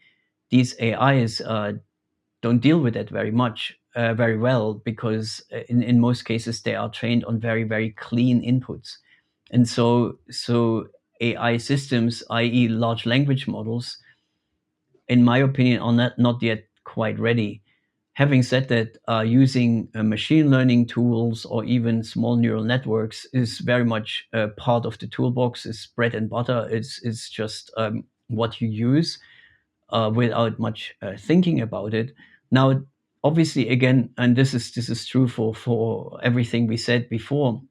these AIs don't deal with that very well, because in most cases, they are trained on very, very clean inputs. And so AI systems, i.e., large language models, in my opinion, are not yet quite ready. Having said that, using machine learning tools or even small neural networks is very much part of the toolbox. It's bread and butter. It's just what you use without much thinking about it. Now, obviously, again, and this is true for everything we said before,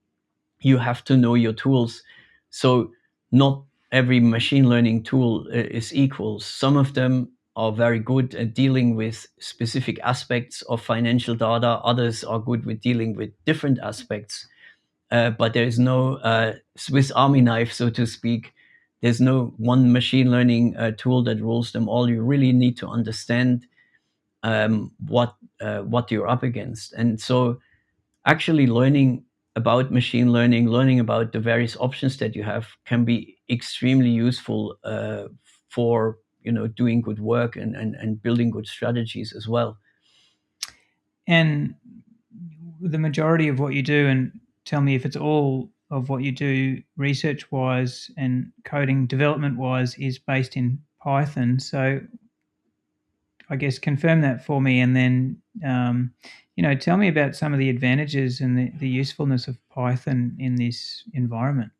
you have to know your tools. So not every machine learning tool is equal. Some of them are very good at dealing with specific aspects of financial data. Others are good with dealing with different aspects. But there is no Swiss Army knife, so to speak. There's no one machine learning tool that rules them all. You really need to understand what you're up against. And so actually learning about machine learning, learning about the various options that you have, can be extremely useful for doing good work and building good strategies as well. and the majority of what you do, and tell me if it's all of what you do research wise and coding development wise, is based in Python. So I guess confirm that for me, and then tell me about some of the advantages and the usefulness of Python in this environment.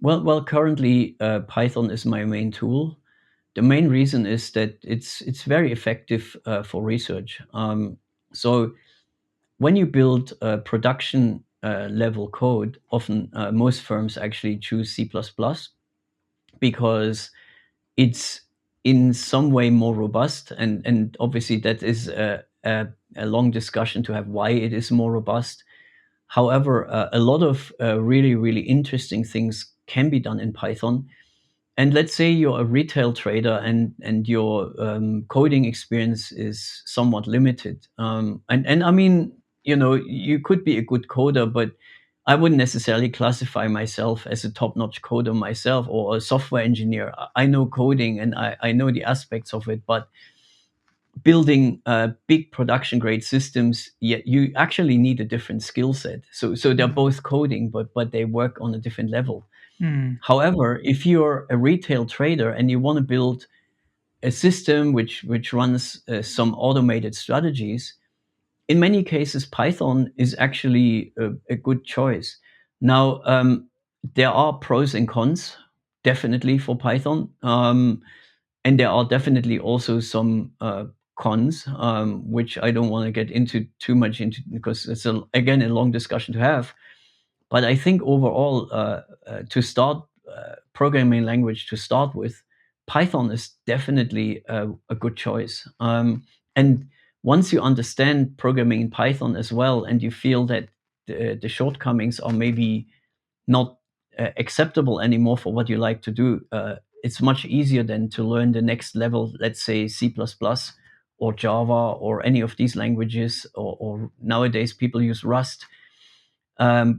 Well, currently Python is my main tool. The main reason is that it's very effective for research. So when you build production level code, often most firms actually choose C++ because it's in some way more robust, and obviously that is a long discussion to have why it is more robust. However, a lot of really, really interesting things can be done in Python. And let's say you're a retail trader and your coding experience is somewhat limited. And I mean, you could be a good coder, but I wouldn't necessarily classify myself as a top-notch coder myself or a software engineer. I know coding and I know the aspects of it, but building big production grade systems, yet you actually need a different skill set. So they're both coding, but they work on a different level. Mm. However, if you're a retail trader and you want to build a system which runs some automated strategies, in many cases, Python is actually a good choice. Now, there are pros and cons, definitely for Python, and there are definitely also some cons, which I don't want to get into too much into because it's again a long discussion to have. But I think overall, to start programming language to start with, Python is definitely a good choice. And once you understand programming in Python as well, and you feel that the shortcomings are maybe not acceptable anymore for what you like to do, it's much easier then to learn the next level, let's say C++ or Java or any of these languages, or nowadays people use Rust,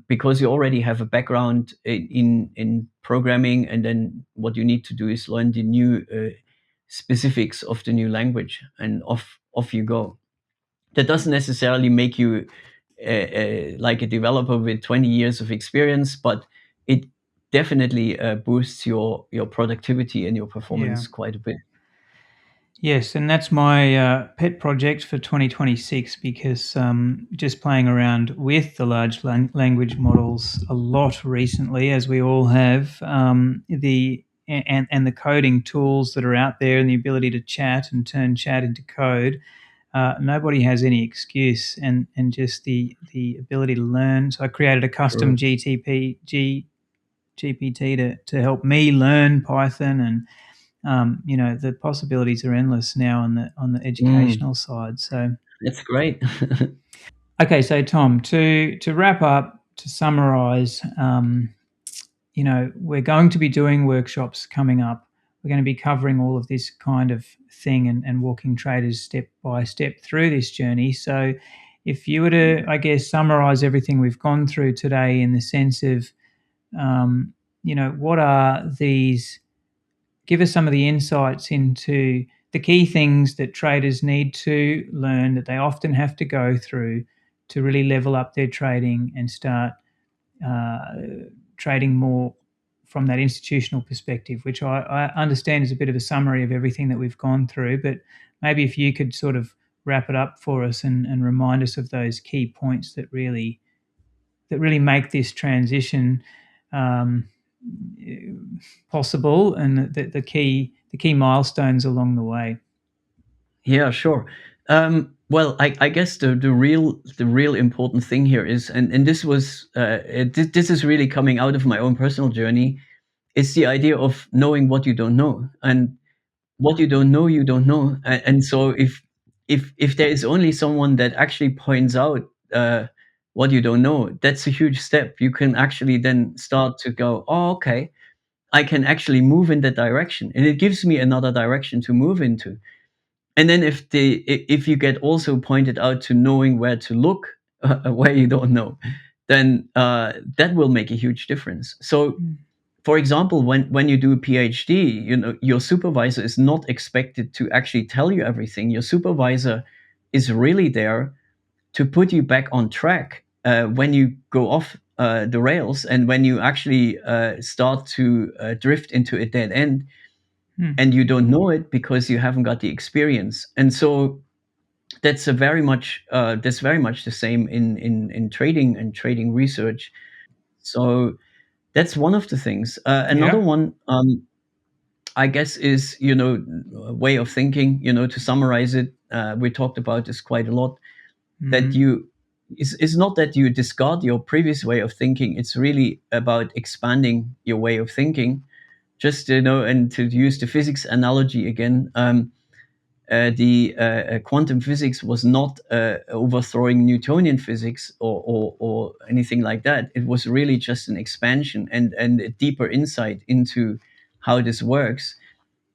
because you already have a background in programming, and then what you need to do is learn the new specifics of the new language, and off you go. That doesn't necessarily make you like a developer with 20 years of experience, but it definitely boosts your productivity and your Yeah. performance quite a bit. Yes, and that's my pet project for 2026 because just playing around with the large language models a lot recently, as we all have, and the coding tools that are out there and the ability to chat and turn chat into code, nobody has any excuse, and just the ability to learn. So I created a custom True. GPT to help me learn Python, and the possibilities are endless now on the Mm, educational side. So, that's great. okay, so Tom, to wrap up, to summarize, we're going to be doing workshops coming up. We're going to be covering all of this kind of thing and walking traders step by step through this journey. So, if you were to, I guess, summarize everything we've gone through today in the sense of, what are these? Give us some of the insights into the key things that traders need to learn, that they often have to go through to really level up their trading and start uh, trading more from that institutional perspective, which I understand is a bit of a summary of everything that we've gone through. But maybe if you could sort of wrap it up for us and remind us of those key points that really make this transition um, possible, and the key milestones along the way. Yeah, sure. Well, I guess the real important thing here is, and this was this is really coming out of my own personal journey, is the idea of knowing what you don't know, and what you don't know, you don't know. And so if there is only someone that actually points out what you don't know, that's a huge step. You can actually then start to go, oh, okay, I can actually move in that direction, and it gives me another direction to move into. And then if you get also pointed out to knowing where to look where you don't know, then that will make a huge difference. So Mm. for example, when you do a PhD, your supervisor is not expected to actually tell you everything. Your supervisor is really there to put you back on track when you go off the rails, and when you actually start to drift into a dead end, Mm. and you don't know it because you haven't got the experience. And so that's very much the same in trading and trading research. So that's one of the things. Another Yeah. one, I guess, is a way of thinking. To summarize it, we talked about this quite a lot. That Mm. you it's not that you discard your previous way of thinking. It's really about expanding your way of thinking. Just and to use the physics analogy again, the quantum physics was not overthrowing Newtonian physics or anything like that. It was really just an expansion and a deeper insight into how this works,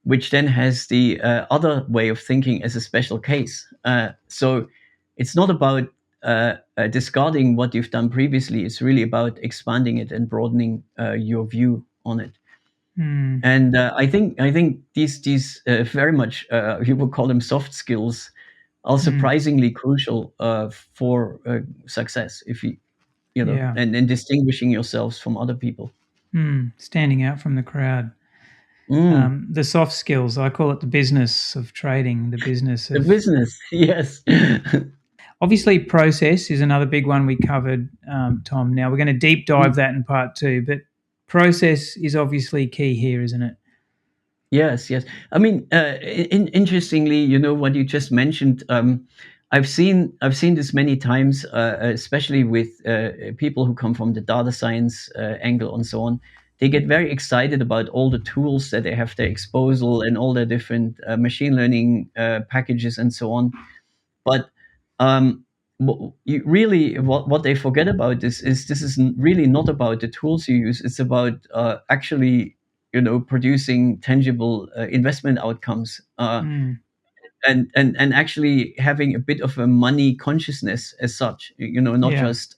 which then has the other way of thinking as a special case. So it's not about discarding what you've done previously. It's really about expanding it and broadening your view on it. And I think these very much you would call them soft skills are surprisingly crucial for success. If you know, Yeah. and distinguishing yourselves from other people. Standing out from the crowd. The soft skills, I call it the business of trading, the business The of. business, yes. Obviously, process is another big one we covered, Tom. Now, we're going to deep dive that in part 2, but process is obviously key here, isn't it? Yes, yes. I mean, interestingly, you know what you just mentioned. I've seen this many times, especially with people who come from the data science angle and so on. They get very excited about all the tools that they have at their disposal and all the different machine learning packages and so on. But what they forget about this is really not about the tools you use. It's about actually, you know, producing tangible investment outcomes, and actually having a bit of a money consciousness as such. You know, not Yeah. just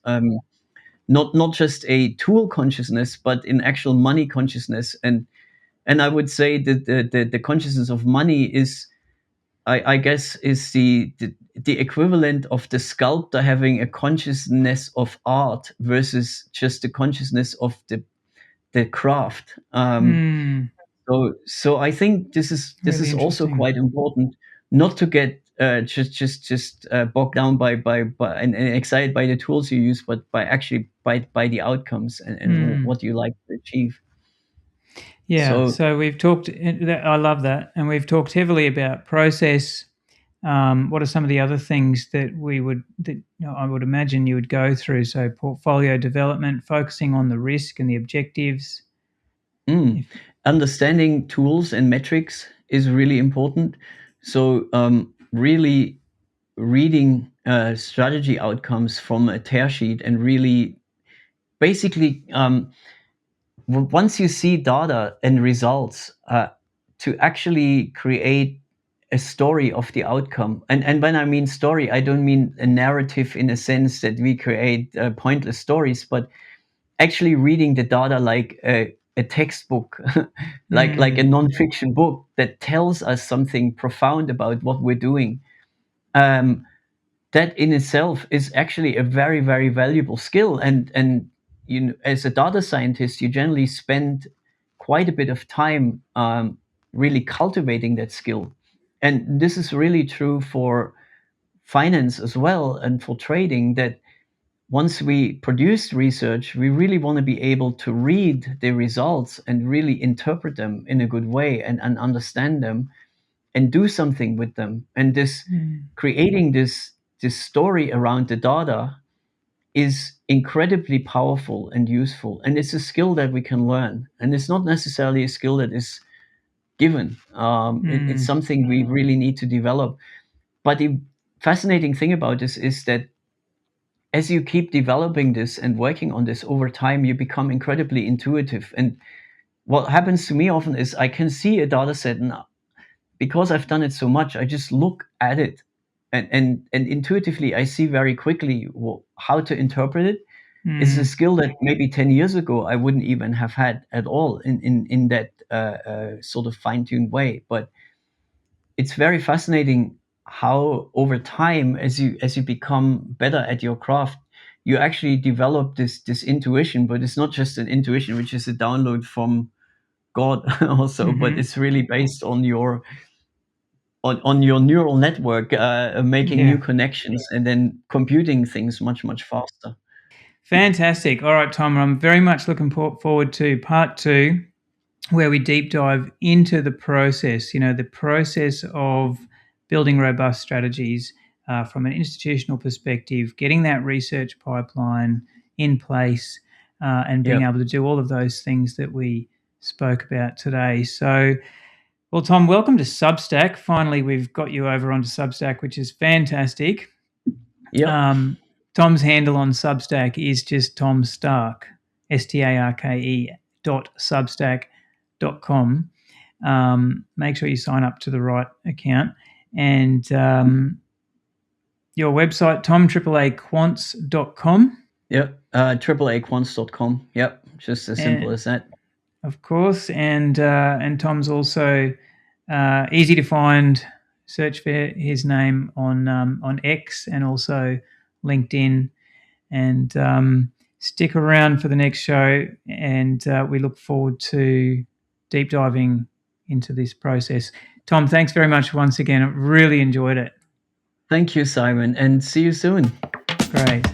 not just a tool consciousness, but in actual money consciousness. And I would say that the consciousness of money is, I guess, is the equivalent of the sculptor having a consciousness of art versus just the consciousness of the craft. So I think this is Really also interesting. quite important, not to get just bogged down by and excited by the tools you use, but by actually by the outcomes and what you like to achieve. Yeah. So So we've talked, I love that. And we've talked heavily about process. What are some of the other things that I would imagine you would go through? So portfolio development, focusing on the risk and the objectives. Mm. If, Understanding tools and metrics is really important. So, really reading strategy outcomes from a tear sheet and really basically, once you see data and results, to actually create a story of the outcome. And when I mean story, I don't mean a narrative in a sense that we create pointless stories, but actually reading the data like a textbook, like a nonfiction book that tells us something profound about what we're doing. Um, that in itself is actually a very, very valuable skill. And you know, as a data scientist, you generally spend quite a bit of time really cultivating that skill. And this is really true for finance as well and for trading, that once we produce research, we really want to be able to read the results and really interpret them in a good way and understand them and do something with them. And this creating this story around the data is incredibly powerful and useful. And it's a skill that we can learn. And it's not necessarily a skill that is given. It's something we really need to develop. But the fascinating thing about this is that as you keep developing this and working on this over time, you become incredibly intuitive. And what happens to me often is I can see a data set, and because I've done it so much, I just look at it, and intuitively I see very quickly how to interpret it. It's a skill that maybe 10 years ago I wouldn't even have had at all in that sort of fine-tuned way. But it's very fascinating how over time, as you become better at your craft, you actually develop this intuition. But it's not just an intuition which is a download from God also, but it's really based on your neural network, making new yeah. connections and then computing things much, much faster. Fantastic. All right, Tom, I'm very much looking forward to part 2, where we deep dive into the process, the process of building robust strategies from an institutional perspective, getting that research pipeline in place, and being Yep. able to do all of those things that we spoke about today. So Well, Tom, welcome to Substack. Finally, we've got you over onto Substack, which is fantastic. Yeah. Tom's handle on Substack is just Tom Starke, STARKE.substack.com. Make sure you sign up to the right account. And your website, tom.quants.com. Yep. AAAquants.com. Yep. Just as simple as that. Of course. And Tom's also easy to find. Search for his name on X and also LinkedIn. And stick around for the next show. And we look forward to deep diving into this process. Tom, thanks very much once again. I really enjoyed it. Thank you, Simon, and see you soon. Great.